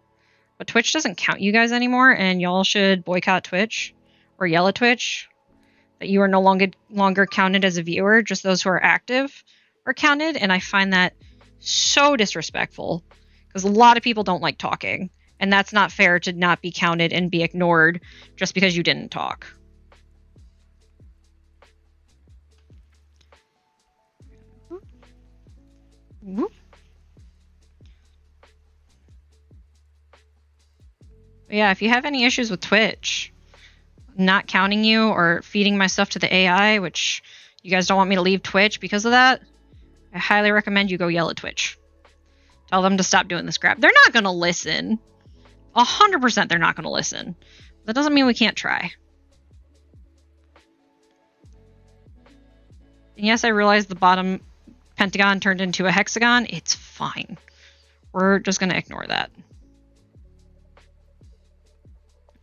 But Twitch doesn't count you guys anymore, and y'all should boycott Twitch or yell at Twitch that you are no longer counted as a viewer. Just those who are active are counted, and I find that so disrespectful because a lot of people don't like talking, and that's not fair to not be counted and be ignored just because you didn't talk. Whoop. Yeah, if you have any issues with Twitch not counting you or feeding my stuff to the AI, which you guys don't want me to leave Twitch because of that, I highly recommend you go yell at Twitch. Tell them to stop doing this crap. They're not going to listen. 100% they're not going to listen. That doesn't mean we can't try. And yes, I realize the bottom pentagon turned into a hexagon. It's fine. We're just going to ignore that.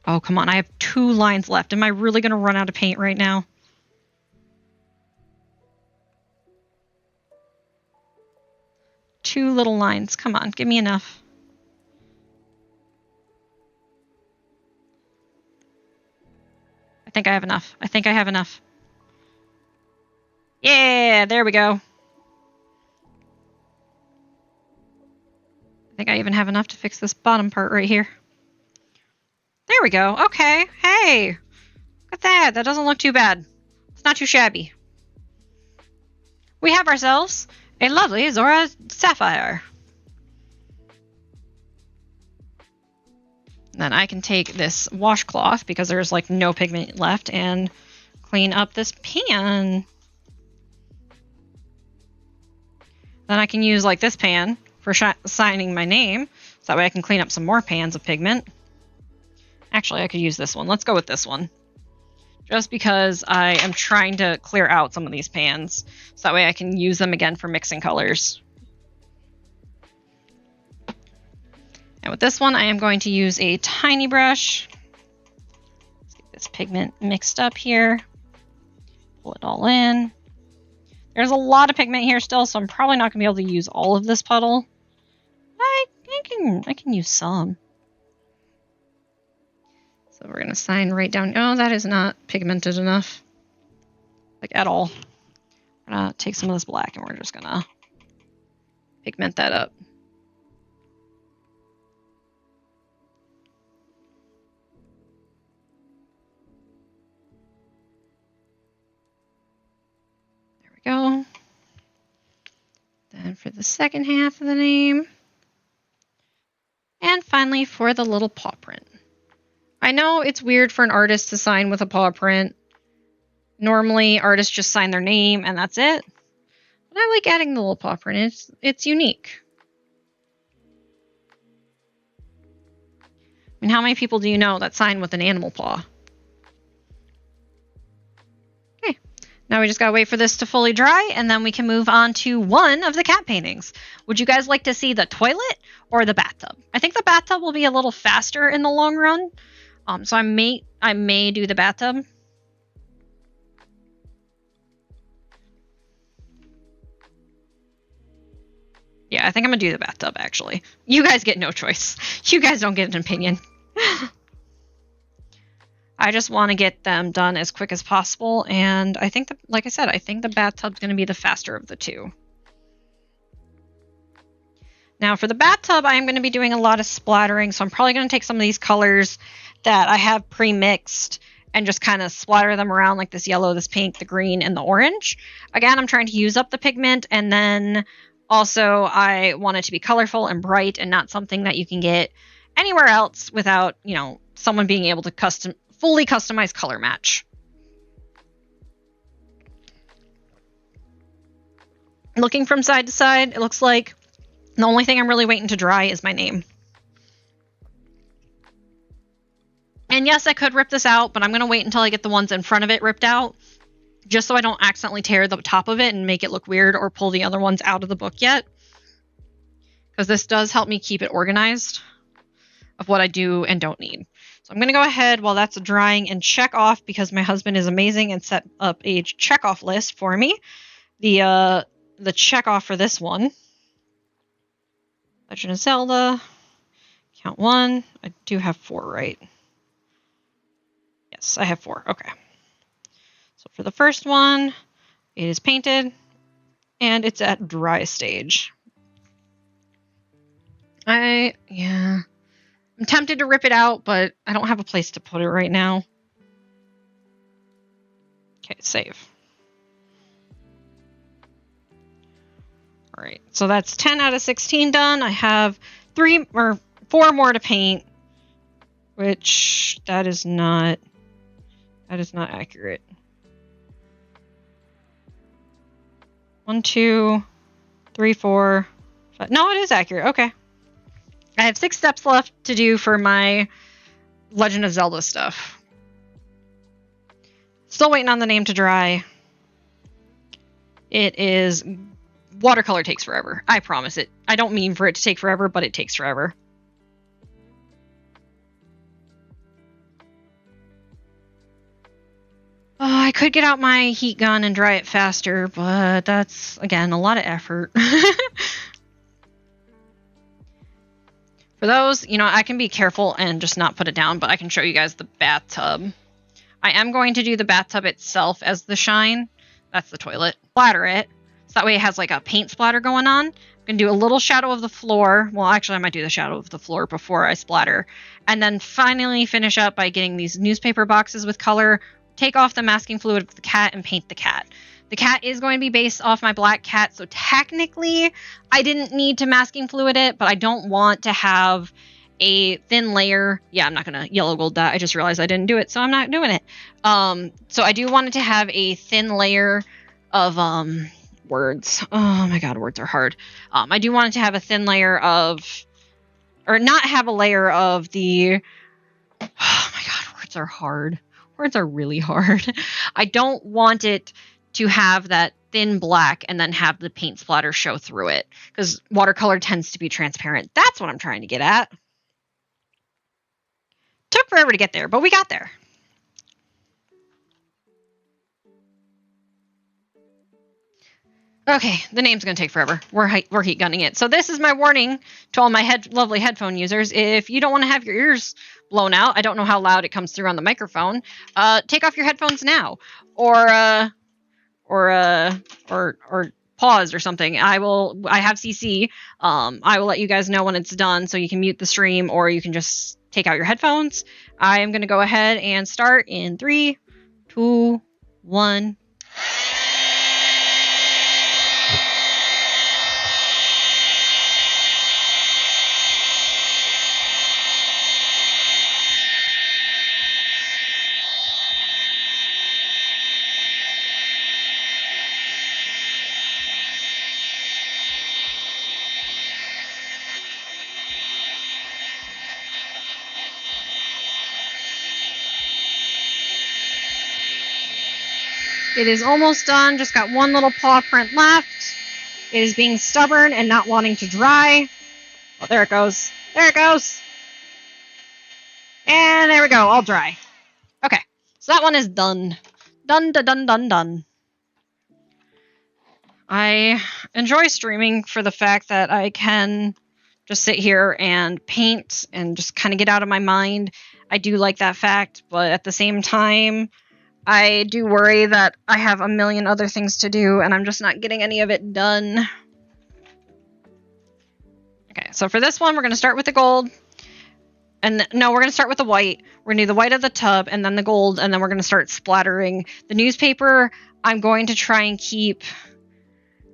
Oh, come on. I have 2 lines left. Am I really going to run out of paint right now? Two little lines. Come on. Give me enough. I think I have enough. I think I have enough. Yeah, there we go. I think I even have enough to fix this bottom part right here. There we go. Okay. Hey, look at that. That doesn't look too bad. It's not too shabby. We have ourselves a lovely Zora Sapphire. Then I can take this washcloth, because there's like no pigment left, and clean up this pan. Then I can use like this pan for signing my name, so that way I can clean up some more pans of pigment. Actually, I could use this one. Let's go with this one. Just because I am trying to clear out some of these pans. So that way I can use them again for mixing colors. And with this one, I am going to use a tiny brush. Let's get this pigment mixed up here. Pull it all in. There's a lot of pigment here still, so I'm probably not going to be able to use all of this puddle. I can use some. So we're going to sign right down. Oh, that is not pigmented enough. Like, at all. We're going to take some of this black and we're just going to pigment that up. Go. Then for the second half of the name. And finally for the little paw print. I know it's weird for an artist to sign with a paw print. Normally artists just sign their name and that's it. But I like adding the little paw print. It's unique. I mean, how many people do you know that sign with an animal paw? Now we just gotta wait for this to fully dry, and then we can move on to one of the cat paintings. Would you guys like to see the toilet or the bathtub? I think the bathtub will be a little faster in the long run. So I may do the bathtub. Yeah, I think I'm gonna do the bathtub, actually. You guys get no choice. You guys don't get an opinion. I just want to get them done as quick as possible, and I think, like I said, I think the bathtub's going to be the faster of the two. Now for the bathtub, I am going to be doing a lot of splattering, so I'm probably going to take some of these colors that I have pre-mixed and just kind of splatter them around like this yellow, this pink, the green, and the orange. Again, I'm trying to use up the pigment, and then also I want it to be colorful and bright and not something that you can get anywhere else without, you know, someone being able to fully customize color match. Looking from side to side, it looks like the only thing I'm really waiting to dry is my name. And yes, I could rip this out, but I'm going to wait until I get the ones in front of it ripped out, just so I don't accidentally tear the top of it and make it look weird or pull the other ones out of the book yet. Because this does help me keep it organized of what I do and don't need. So I'm going to go ahead while that's drying and check off, because my husband is amazing and set up a check-off list for me. The check-off for this one. Legend of Zelda. Count 1. I do have 4, right? Yes, I have 4. Okay. So for the first one, it is painted, and it's at dry stage. I'm tempted to rip it out, but I don't have a place to put it right now. Okay, save. All right, so that's 10 out of 16 done. I have 4 more to paint, which that is not accurate. 1, 2, 3, 4, 5. No, it is accurate. Okay. I have 6 steps left to do for my Legend of Zelda stuff. Still waiting on the name to dry. It is... Watercolor takes forever. I promise it. I don't mean for it to take forever, but it takes forever. Oh, I could get out my heat gun and dry it faster, but that's, again, a lot of effort. For those, you know, I can be careful and just not put it down, but I can show you guys the bathtub. I am going to do the bathtub itself as the shine. That's the toilet. Splatter it. So that way it has like a paint splatter going on. I'm going to do a little shadow of the floor. Well, actually, I might do the shadow of the floor before I splatter. And then finally finish up by getting these newspaper boxes with color, take off the masking fluid of the cat, and paint the cat. The cat is going to be based off my black cat, so technically I didn't need to masking fluid it, but I don't want to have a thin layer. Yeah, I'm not going to yellow gold that. I just realized I didn't do it, so I'm not doing it. So I do want it to have a thin layer of words. Oh my god, words are hard. I do want it to have a thin layer of, or not have a layer of the Oh my god, words are hard. Words are really hard. I don't want it to have that thin black and then have the paint splatter show through it, because watercolor tends to be transparent. That's what I'm trying to get at. Took forever to get there, but we got there. Okay, the name's going to take forever. We're heat gunning it. So this is my warning to all my lovely headphone users. If you don't want to have your ears blown out, I don't know how loud it comes through on the microphone, take off your headphones now. Or pause or something. I have CC. I will let you guys know when it's done, so you can mute the stream or you can just take out your headphones. I am going to go ahead and start in 3, 2, 1. It is almost done. Just got one little paw print left. It is being stubborn and not wanting to dry. Oh, there it goes. There it goes. And there we go. All dry. Okay. So that one is done. Done, done, done, done. I enjoy streaming for the fact that I can just sit here and paint and just kind of get out of my mind. I do like that fact, but at the same time, I do worry that I have a million other things to do and I'm just not getting any of it done. Okay, so for this one, we're going to start with the gold. And no, we're going to start with the white. We're going to do the white of the tub and then the gold, and then we're going to start splattering. The newspaper, I'm going to try and keep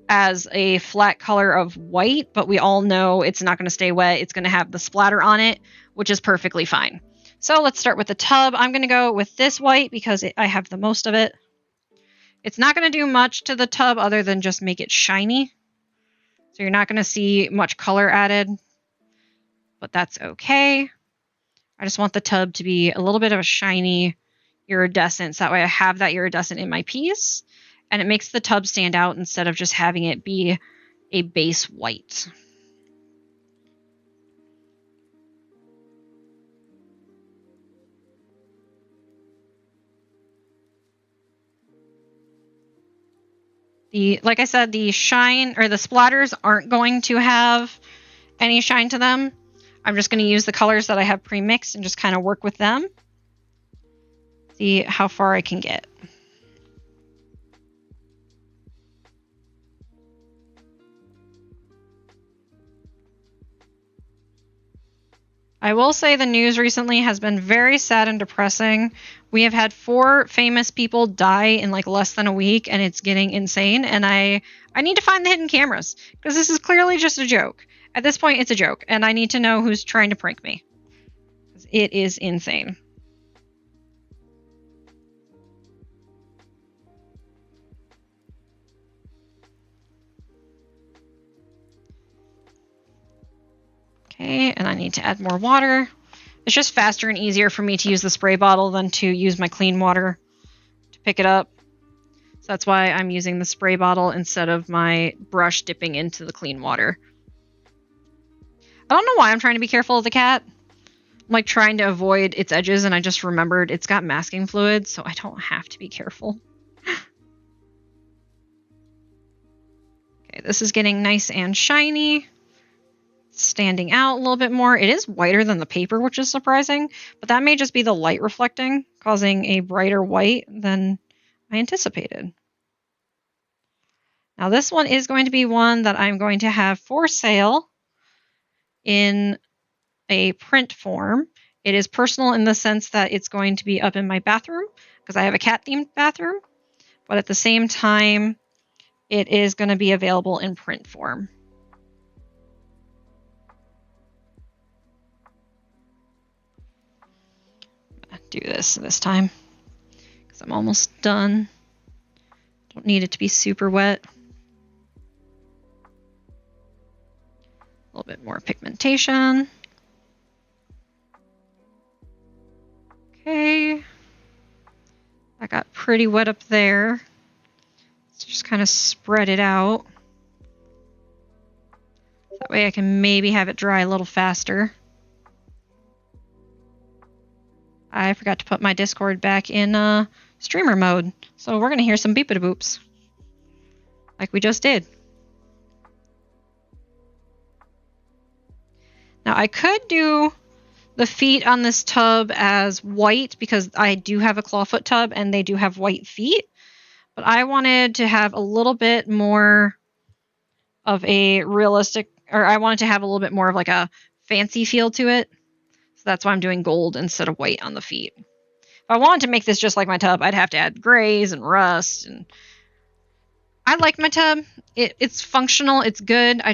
as a flat color of white, but we all know it's not going to stay wet. It's going to have the splatter on it, which is perfectly fine. So let's start with the tub. I'm going to go with this white because I have the most of it. It's not going to do much to the tub other than just make it shiny. So you're not going to see much color added, but that's okay. I just want the tub to be a little bit of a shiny iridescence. That way I have that iridescent in my piece, and it makes the tub stand out instead of just having it be a base white. Like I said, the shine or the splatters aren't going to have any shine to them. I'm just going to use the colors that I have pre-mixed and just kind of work with them. See how far I can get. I will say the news recently has been very sad and depressing. We have had 4 famous people die in like less than a week, and it's getting insane. And I need to find the hidden cameras, because this is clearly just a joke. At this point, it's a joke, and I need to know who's trying to prank me. It is insane. Okay, and I need to add more water. It's just faster and easier for me to use the spray bottle than to use my clean water to pick it up. So that's why I'm using the spray bottle instead of my brush dipping into the clean water. I don't know why I'm trying to be careful of the cat. I'm like trying to avoid its edges, and I just remembered it's got masking fluid, so I don't have to be careful. Okay, this is getting nice and shiny. Standing out a little bit more. It is whiter than the paper, which is surprising, but that may just be the light reflecting, causing a brighter white than I anticipated. Now this one is going to be one that I'm going to have for sale in a print form. It is personal in the sense that it's going to be up in my bathroom because I have a cat-themed bathroom, but at the same time, it is going to be available in print form. Do this time because I'm almost done. Don't need it to be super wet. A little bit more pigmentation. Okay. I got pretty wet up there. Let's just kind of spread it out. That way I can maybe have it dry a little faster. I forgot to put my Discord back in streamer mode, so we're going to hear some beep-a-boops. Like we just did. Now I could do the feet on this tub as white because I do have a clawfoot tub and they do have white feet. But I wanted to have a little bit more of a realistic, or I wanted to have a little bit more of like a fancy feel to it. So that's why I'm doing gold instead of white on the feet. If I wanted to make this just like my tub, I'd have to add grays and rust. And I like my tub. It's functional. It's good. I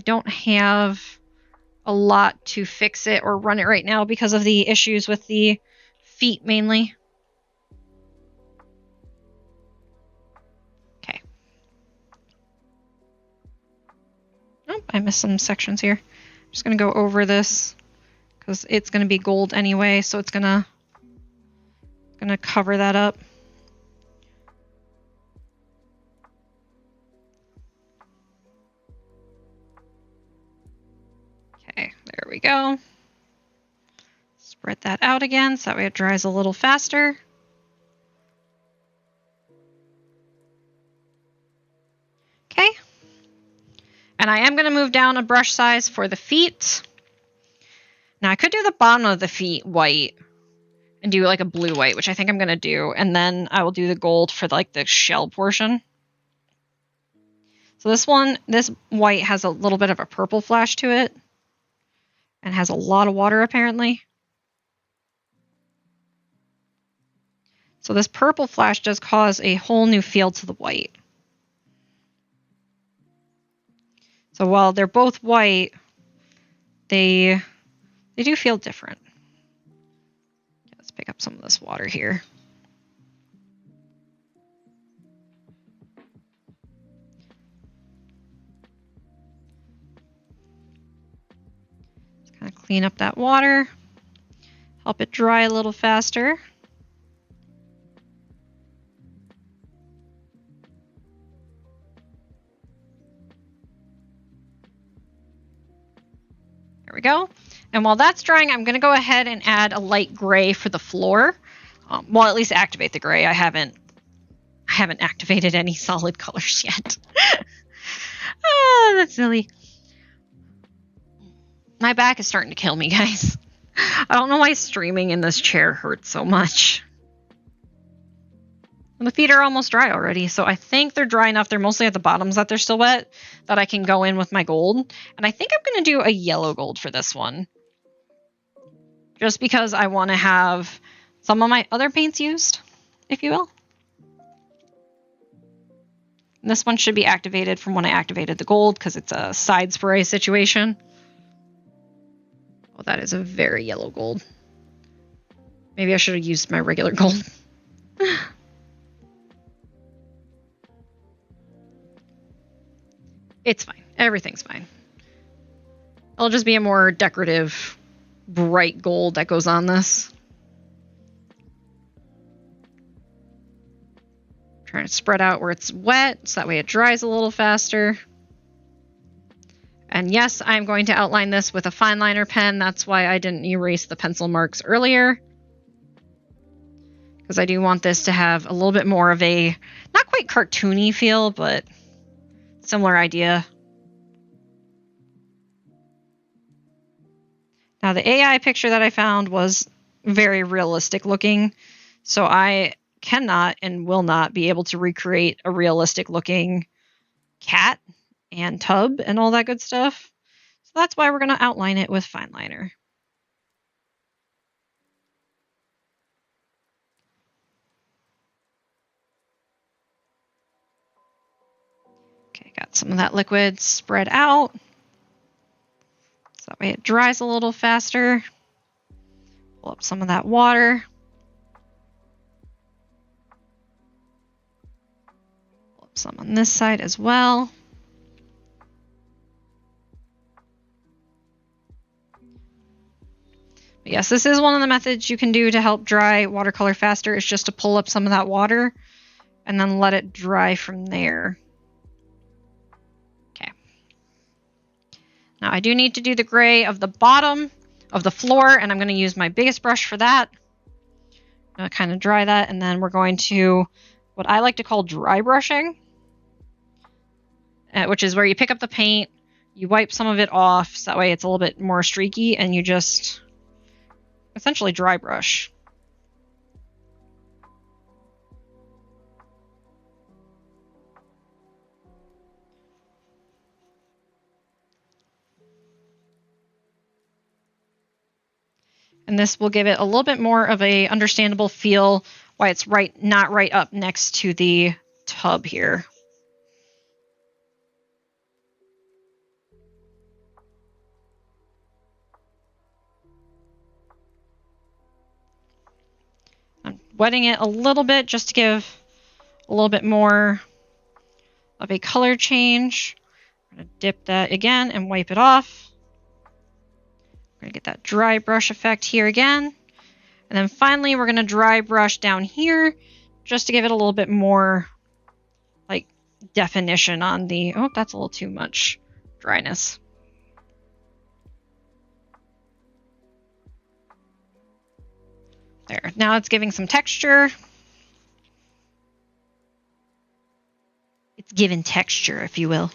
don't have a lot to fix it or run it right now because of the issues with the feet mainly. Okay. Oh, I missed some sections here. I'm just going to go over this because it's going to be gold anyway, so it's going to cover that up. Okay, there we go. Spread that out again so that way it dries a little faster. Okay. And I am going to move down a brush size for the feet. Now I could do the bottom of the feet white and do like a blue white, which I think I'm going to do. And then I will do the gold for like the shell portion. So this white has a little bit of a purple flash to it. And has a lot of water apparently. So this purple flash does cause a whole new feel to the white. So while they're both white, they do feel different. Let's pick up some of this water here. Just kind of clean up that water, help it dry a little faster. There we go. And while that's drying, I'm going to go ahead and add a light gray for the floor. Well, at least activate the gray. I haven't activated any solid colors yet. Oh, that's silly. My back is starting to kill me, guys. I don't know why streaming in this chair hurts so much. And the feet are almost dry already, so I think they're dry enough. They're mostly at the bottoms that they're still wet, that I can go in with my gold. And I think I'm going to do a yellow gold for this one. Just because I want to have some of my other paints used, if you will. And this one should be activated from when I activated the gold, because it's a side spray situation. Oh, that is a very yellow gold. Maybe I should have used my regular gold. It's fine. Everything's fine. It'll just be a more decorative, bright gold that goes on this. Trying to spread out where it's wet, so that way it dries a little faster. And yes, I'm going to outline this with a fine liner pen. That's why I didn't erase the pencil marks earlier. Because I do want this to have a little bit more of a, not quite cartoony feel, but similar idea. Now the AI picture that I found was very realistic looking, so I cannot and will not be able to recreate a realistic looking cat and tub and all that good stuff. So that's why we're going to outline it with fine liner. Okay, got some of that liquid spread out. So that way it dries a little faster. Pull up some of that water. Pull up some on this side as well. But yes, this is one of the methods you can do to help dry watercolor faster, is just to pull up some of that water and then let it dry from there. Okay. Now I do need to do the gray of the bottom of the floor, and I'm going to use my biggest brush for that. I'm going to kind of dry that, and then we're going to what I like to call dry brushing, which is where you pick up the paint, you wipe some of it off, so that way it's a little bit more streaky, and you just essentially dry brush. And this will give it a little bit more of a understandable feel why it's not right up next to the tub here. I'm wetting it a little bit just to give a little bit more of a color change. I'm going to dip that again and wipe it off. We're going to get that dry brush effect here again. And then finally, we're going to dry brush down here just to give it a little bit more like definition on the, oh, that's a little too much dryness. There, now it's giving some texture. It's giving texture, if you will.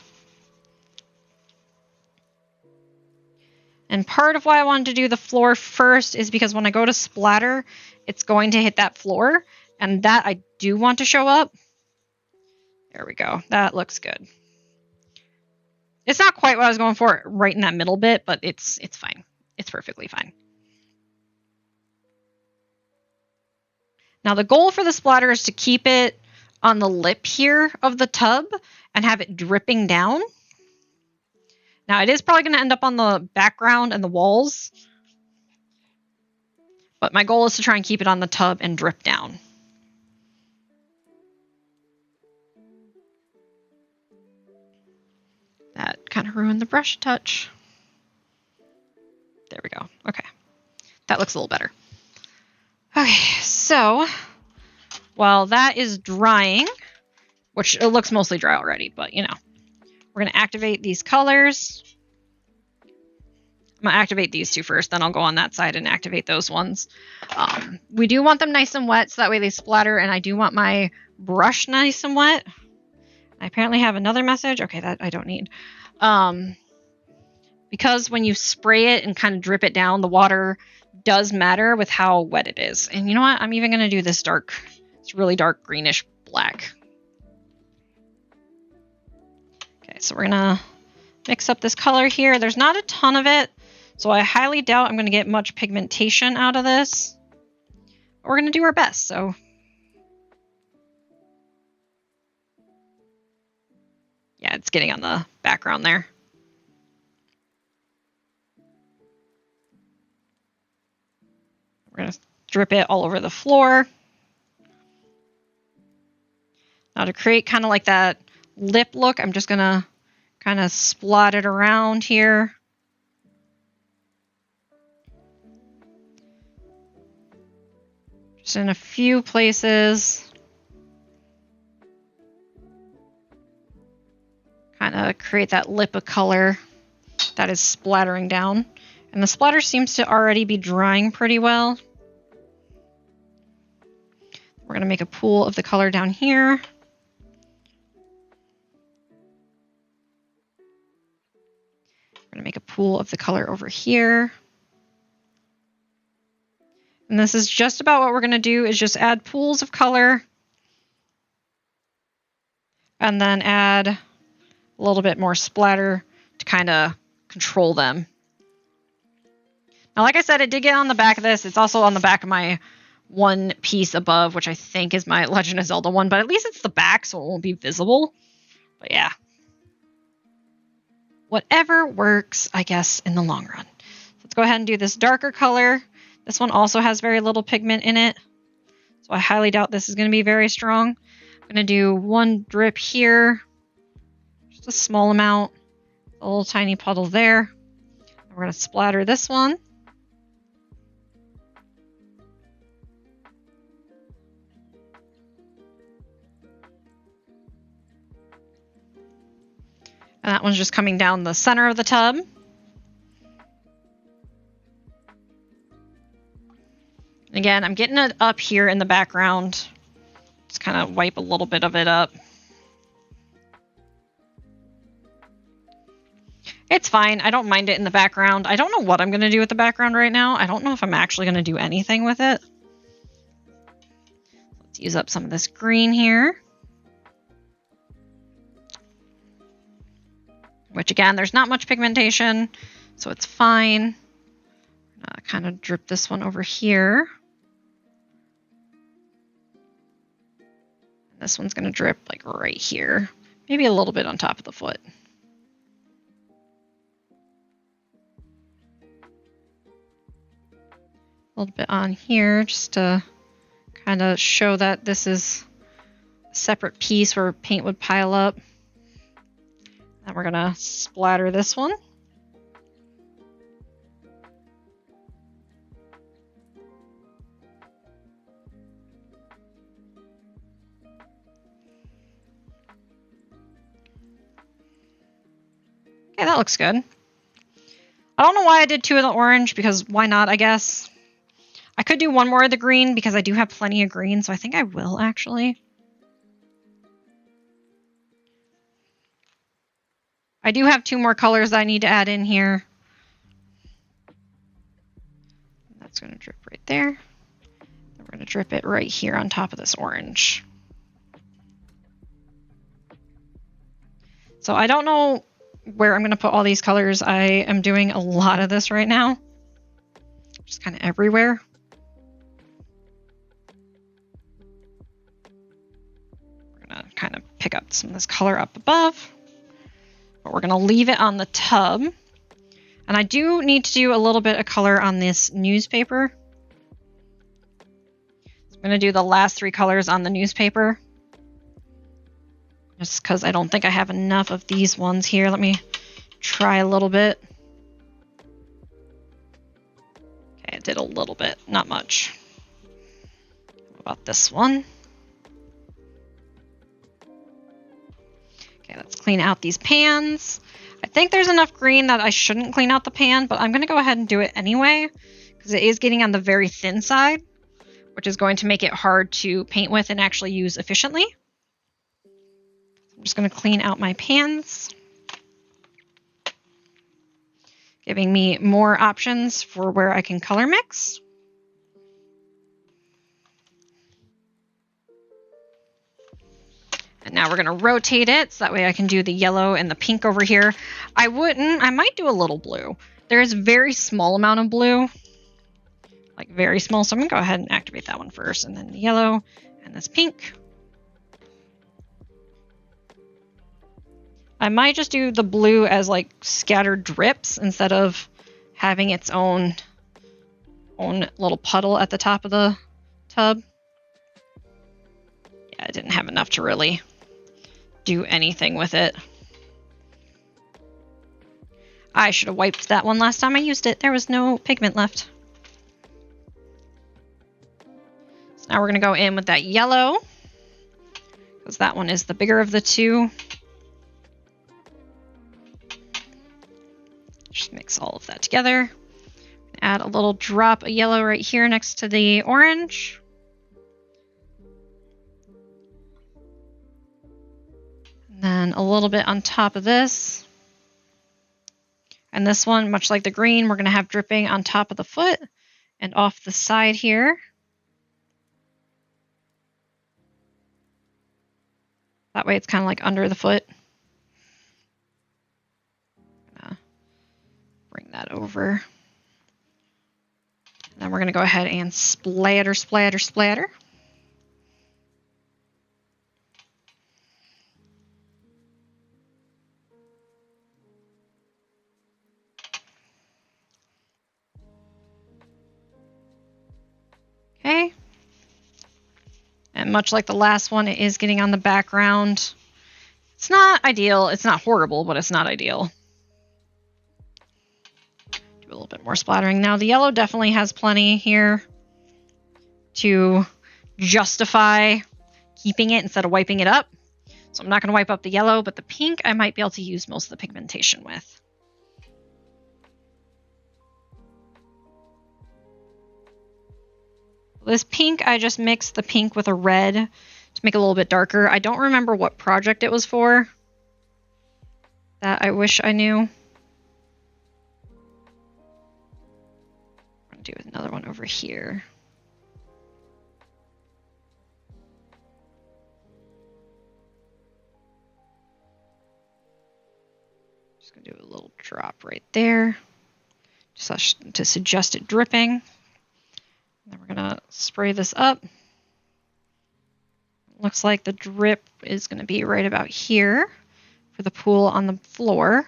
And part of why I wanted to do the floor first is because when I go to splatter, it's going to hit that floor, and that I do want to show up. There we go. That looks good. It's not quite what I was going for right in that middle bit, but it's fine. It's perfectly fine. Now the goal for the splatter is to keep it on the lip here of the tub and have it dripping down. Now, it is probably going to end up on the background and the walls, but my goal is to try and keep it on the tub and drip down. That kind of ruined the brush touch. There we go. Okay. That looks a little better. Okay, so while that is drying, which it looks mostly dry already, but you know, we're going to activate these colors. I'm going to activate these two first, then I'll go on that side and activate those ones. We do want them nice and wet, so that way they splatter, and I do want my brush nice and wet. I apparently have another message. Okay, that I don't need. Because when you spray it and kind of drip it down, the water does matter with how wet it is. And you know what? I'm even going to do this dark. It's really dark greenish black. Okay, so we're going to mix up this color here. There's not a ton of it, so I highly doubt I'm going to get much pigmentation out of this. But we're going to do our best, so. Yeah, it's getting on the background there. We're going to drip it all over the floor. Now to create kind of like that lip look, I'm just going to kind of splot it around here. Just in a few places. Kind of create that lip of color that is splattering down. And the splatter seems to already be drying pretty well. We're going to make a pool of the color down here. We're going to make a pool of the color over here. And this is just about what we're going to do, is just add pools of color. And then add a little bit more splatter to kind of control them. Now, like I said, it did get on the back of this. It's also on the back of my one piece above, which I think is my Legend of Zelda one, but at least it's the back, so it won't be visible. But yeah. Whatever works, I guess, in the long run. Let's go ahead and do this darker color. This one also has very little pigment in it, so I highly doubt this is going to be very strong. I'm going to do one drip here, just a small amount, a little tiny puddle there. We're going to splatter this one. And that one's just coming down the center of the tub. Again, I'm getting it up here in the background. Just kind of wipe a little bit of it up. It's fine. I don't mind it in the background. I don't know what I'm going to do with the background right now. I don't know if I'm actually going to do anything with it. Let's use up some of this green here. Which again, there's not much pigmentation, so it's fine. Kind of drip this one over here. This one's going to drip like right here. Maybe a little bit on top of the foot. A little bit on here just to kind of show that this is a separate piece where paint would pile up. Then we're going to splatter this one. Okay, that looks good. I don't know why I did 2 of the orange, because why not, I guess. I could do 1 more of the green, because I do have plenty of green, so I think I will, actually. I do have 2 more colors that I need to add in here. That's going to drip right there. Then we're going to drip it right here on top of this orange. So I don't know where I'm going to put all these colors. I am doing a lot of this right now. Just kind of everywhere. We're going to kind of pick up some of this color up above. But we're going to leave it on the tub. And I do need to do a little bit of color on this newspaper. So I'm going to do the last 3 colors on the newspaper. Just because I don't think I have enough of these ones here. Let me try a little bit. Okay, I did a little bit, not much. What about this one? Okay, let's clean out these pans. I think there's enough green that I shouldn't clean out the pan, but I'm going to go ahead and do it anyway, because it is getting on the very thin side, which is going to make it hard to paint with and actually use efficiently. I'm just going to clean out my pans, giving me more options for where I can color mix. And now we're going to rotate it so that way I can do the yellow and the pink over here. I might do a little blue. There is a very small amount of blue, like very small. So I'm going to go ahead and activate that one first, and then the yellow and this pink. I might just do the blue as like scattered drips instead of having its own little puddle at the top of the tub. Yeah, I didn't have enough to really do anything with it. I should have wiped that one last time I used it. There was no pigment left. So now we're going to go in with that yellow, because that one is the bigger of the 2. Just mix all of that together. Add a little drop of yellow right here next to the orange. And then a little bit on top of this. And this one, much like the green, we're going to have dripping on top of the foot and off the side here. That way it's kind of like under the foot. Bring that over. And then we're going to go ahead and splatter, splatter, splatter. Okay. And much like the last one, it is getting on the background. It's not ideal. It's not horrible, but it's not ideal. Do a little bit more splattering. Now the yellow definitely has plenty here to justify keeping it instead of wiping it up. So I'm not going to wipe up the yellow, but the pink I might be able to use most of the pigmentation with. This pink, I just mixed the pink with a red to make it a little bit darker. I don't remember what project it was for. That I wish I knew. I'm going to do another one over here. Just going to do a little drop right there, just to suggest it dripping. Then we're going to spray this up. Looks like the drip is going to be right about here for the pool on the floor.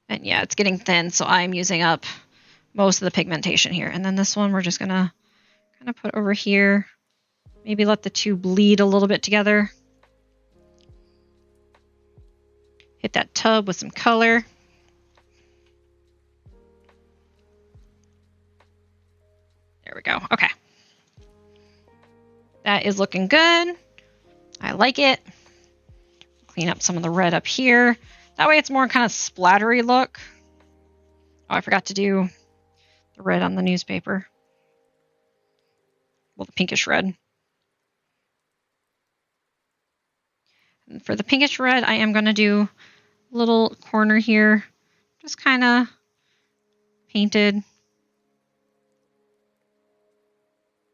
And yeah, it's getting thin, so I'm using up most of the pigmentation here. And then this one we're just going to kind of put over here. Maybe let the two bleed a little bit together. Hit that tub with some color. There we go. Okay. That is looking good. I like it. Clean up some of the red up here. That way it's more kind of splattery look. Oh, I forgot to do the red on the newspaper. Well, the pinkish red. And for the pinkish red, I am going to do a little corner here. Just kind of painted.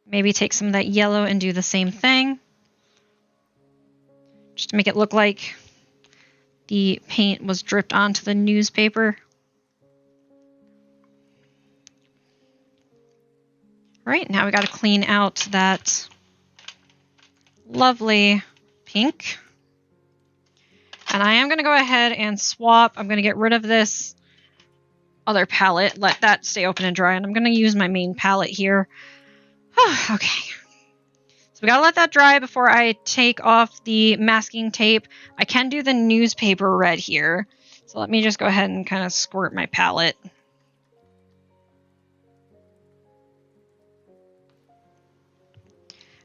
Maybe take some of that yellow and do the same thing. Just to make it look like the paint was dripped onto the newspaper. All right, now we got to clean out that lovely pink. And I am going to go ahead and swap. I'm going to get rid of this other palette, let that stay open and dry, and I'm going to use my main palette here. Okay. So we got to let that dry before I take off the masking tape. I can do the newspaper red here. So let me just go ahead and kind of squirt my palette.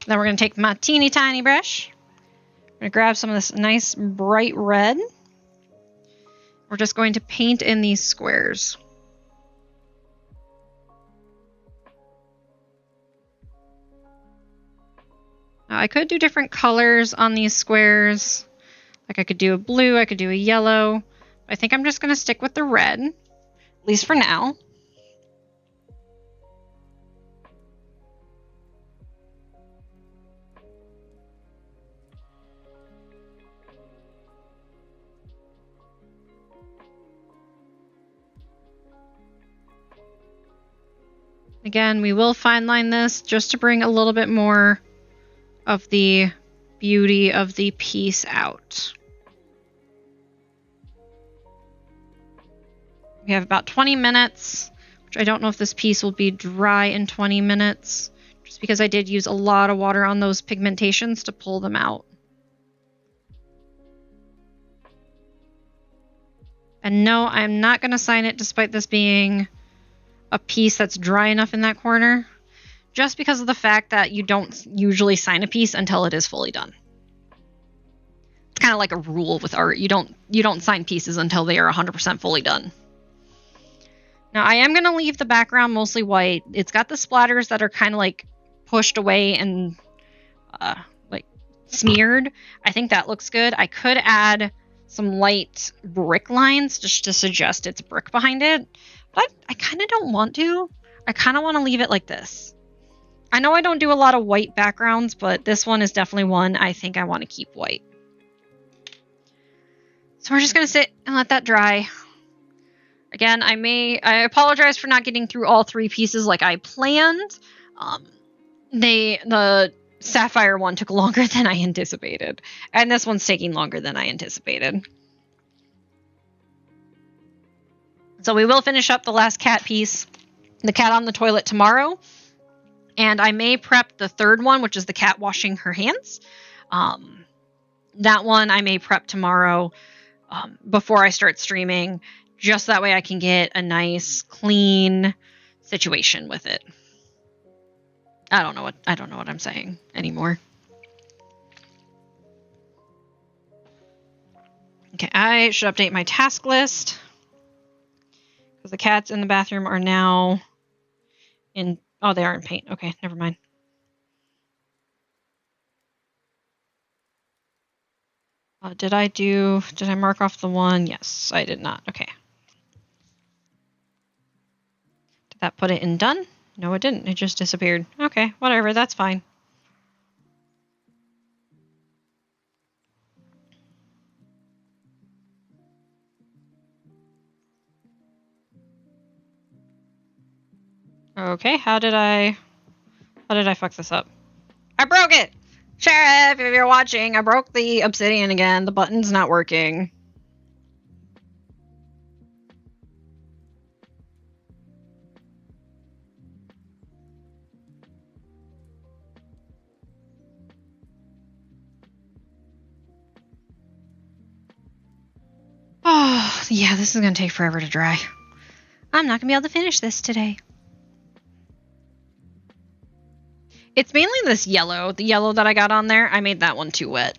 Then we're going to take my teeny tiny brush. I'm going to grab some of this nice bright red. We're just going to paint in these squares. Now, I could do different colors on these squares. Like I could do a blue, I could do a yellow. I think I'm just going to stick with the red, at least for now. Again, we will fine line this just to bring a little bit more of the beauty of the piece out. We have about 20 minutes, which I don't know if this piece will be dry in 20 minutes, just because I did use a lot of water on those pigmentations to pull them out. And no, I'm not going to sign it despite this being a piece that's dry enough in that corner, just because of the fact that you don't usually sign a piece until it is fully done. It's kind of like a rule with art. You don't sign pieces until they are 100% fully done. Now I am going to leave the background mostly white. It's got the splatters that are kind of like pushed away and like smeared. I think that looks good. I could add some light brick lines just to suggest it's brick behind it, but I kind of don't want to. I kind of want to leave it like this. I know I don't do a lot of white backgrounds, but this one is definitely one I think I want to keep white. So we're just going to sit and let that dry. Again, I apologize for not getting through all three pieces like I planned. The sapphire one took longer than I anticipated, and this one's taking longer than I anticipated. So we will finish up the last cat piece, the cat on the toilet, tomorrow. And I may prep the third one, which is the cat washing her hands. That one I may prep tomorrow before I start streaming, just that way I can get a nice, clean situation with it. I don't know what I'm saying anymore. Okay, I should update my task list. Because the cats in the bathroom are now in... Oh, they are in paint. Okay, never mind. Did I mark off the one? Yes, I did not. Okay. Did that put it in done? No, it didn't. It just disappeared. Okay, whatever. That's fine. Okay, how did I fuck this up? I broke it! Sheriff, if you're watching, I broke the obsidian again. The button's not working. Oh, yeah, this is gonna take forever to dry. I'm not gonna be able to finish this today. It's mainly this yellow. The yellow that I got on there, I made that one too wet.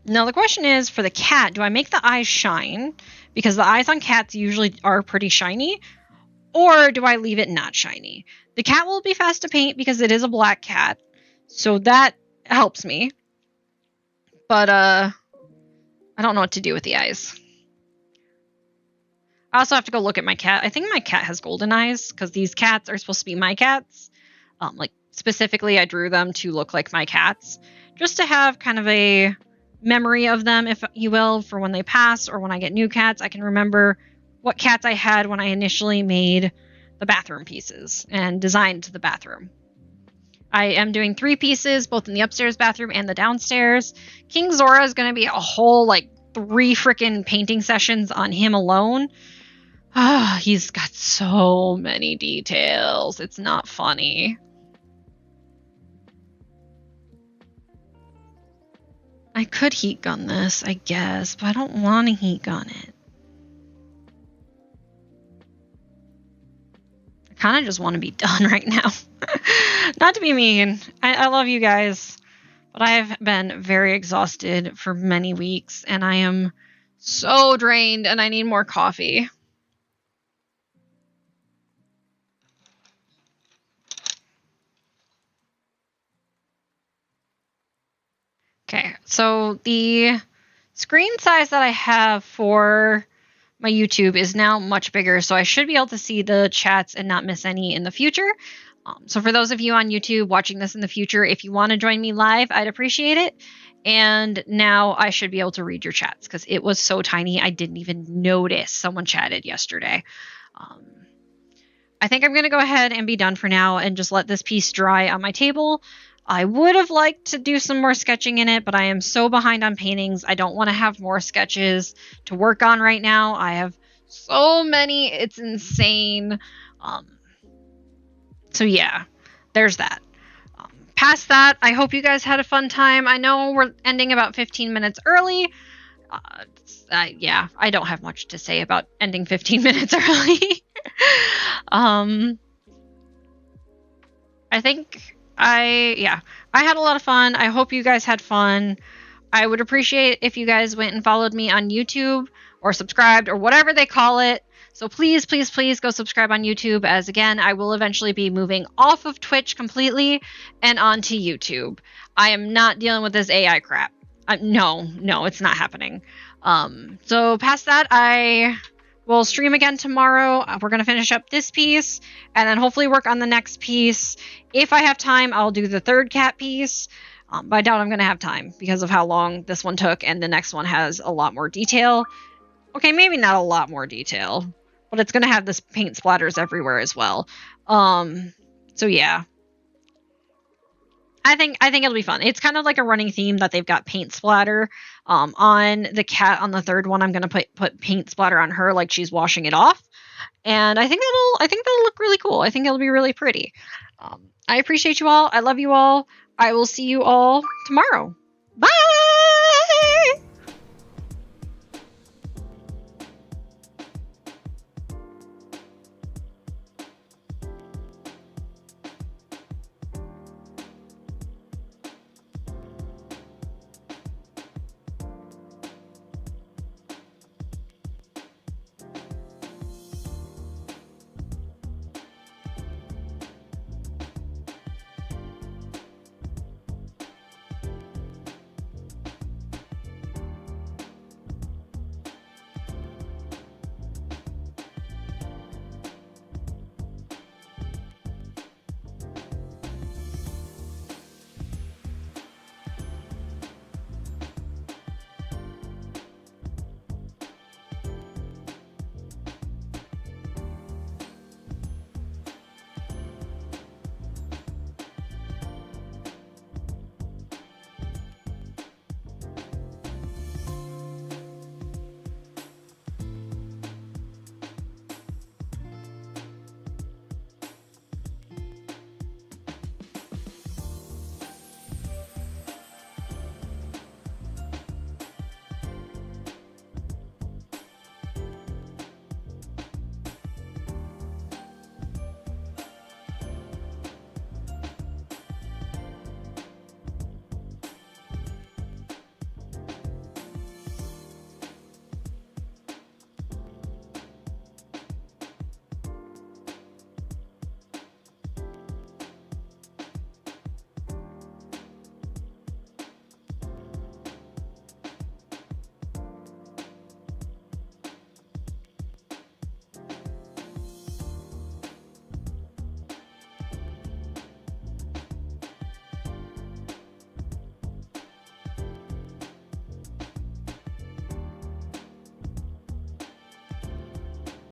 Now the question is, for the cat, do I make the eyes shine? Because the eyes on cats usually are pretty shiny. Or do I leave it not shiny? The cat will be fast to paint because it is a black cat. So that helps me. But, I don't know what to do with the eyes. I also have to go look at my cat. I think my cat has golden eyes because these cats are supposed to be my cats. Like, specifically, I drew them to look like my cats. Just to have kind of a memory of them, if you will, for when they pass or when I get new cats. I can remember what cats I had when I initially made the bathroom pieces and designed the bathroom. I am doing 3 pieces, both in the upstairs bathroom and the downstairs. King Zora is going to be a whole, 3 freaking painting sessions on him alone. He's got so many details. It's not funny. I could heat gun this, I guess, but I don't want to heat gun it. I kind of just want to be done right now. Not to be mean. I love you guys, but I've been very exhausted for many weeks, and I am so drained, and I need more coffee. Okay, so the screen size that I have for my YouTube is now much bigger, so I should be able to see the chats and not miss any in the future. So for those of you on YouTube watching this in the future, if you want to join me live, I'd appreciate it. And now I should be able to read your chats because it was so tiny I didn't even notice someone chatted yesterday. I think I'm going to go ahead and be done for now and just let this piece dry on my table. I would have liked to do some more sketching in it, but I am so behind on paintings. I don't want to have more sketches to work on right now. I have so many. It's insane. So yeah, there's that. Past that, I hope you guys had a fun time. I know we're ending about 15 minutes early. Yeah, I don't have much to say about ending 15 minutes early. I think I had a lot of fun. I hope you guys had fun. I would appreciate if you guys went and followed me on YouTube or subscribed or whatever they call it. So please, please, please go subscribe on YouTube, as again, I will eventually be moving off of Twitch completely and onto YouTube. I am not dealing with this AI crap. No, it's not happening. So past that, I will stream again tomorrow. We're going to finish up this piece and then hopefully work on the next piece. If I have time, I'll do the 3rd cat piece. But I doubt I'm going to have time because of how long this one took, and the next one has a lot more detail. Okay, maybe not a lot more detail, but it's going to have this paint splatters everywhere as well. So yeah. I think it'll be fun. It's kind of like a running theme that they've got paint splatter on the cat. On the 3rd one, I'm going to put paint splatter on her like she's washing it off. And I think that'll look really cool. I think it'll be really pretty. I appreciate you all. I love you all. I will see you all tomorrow.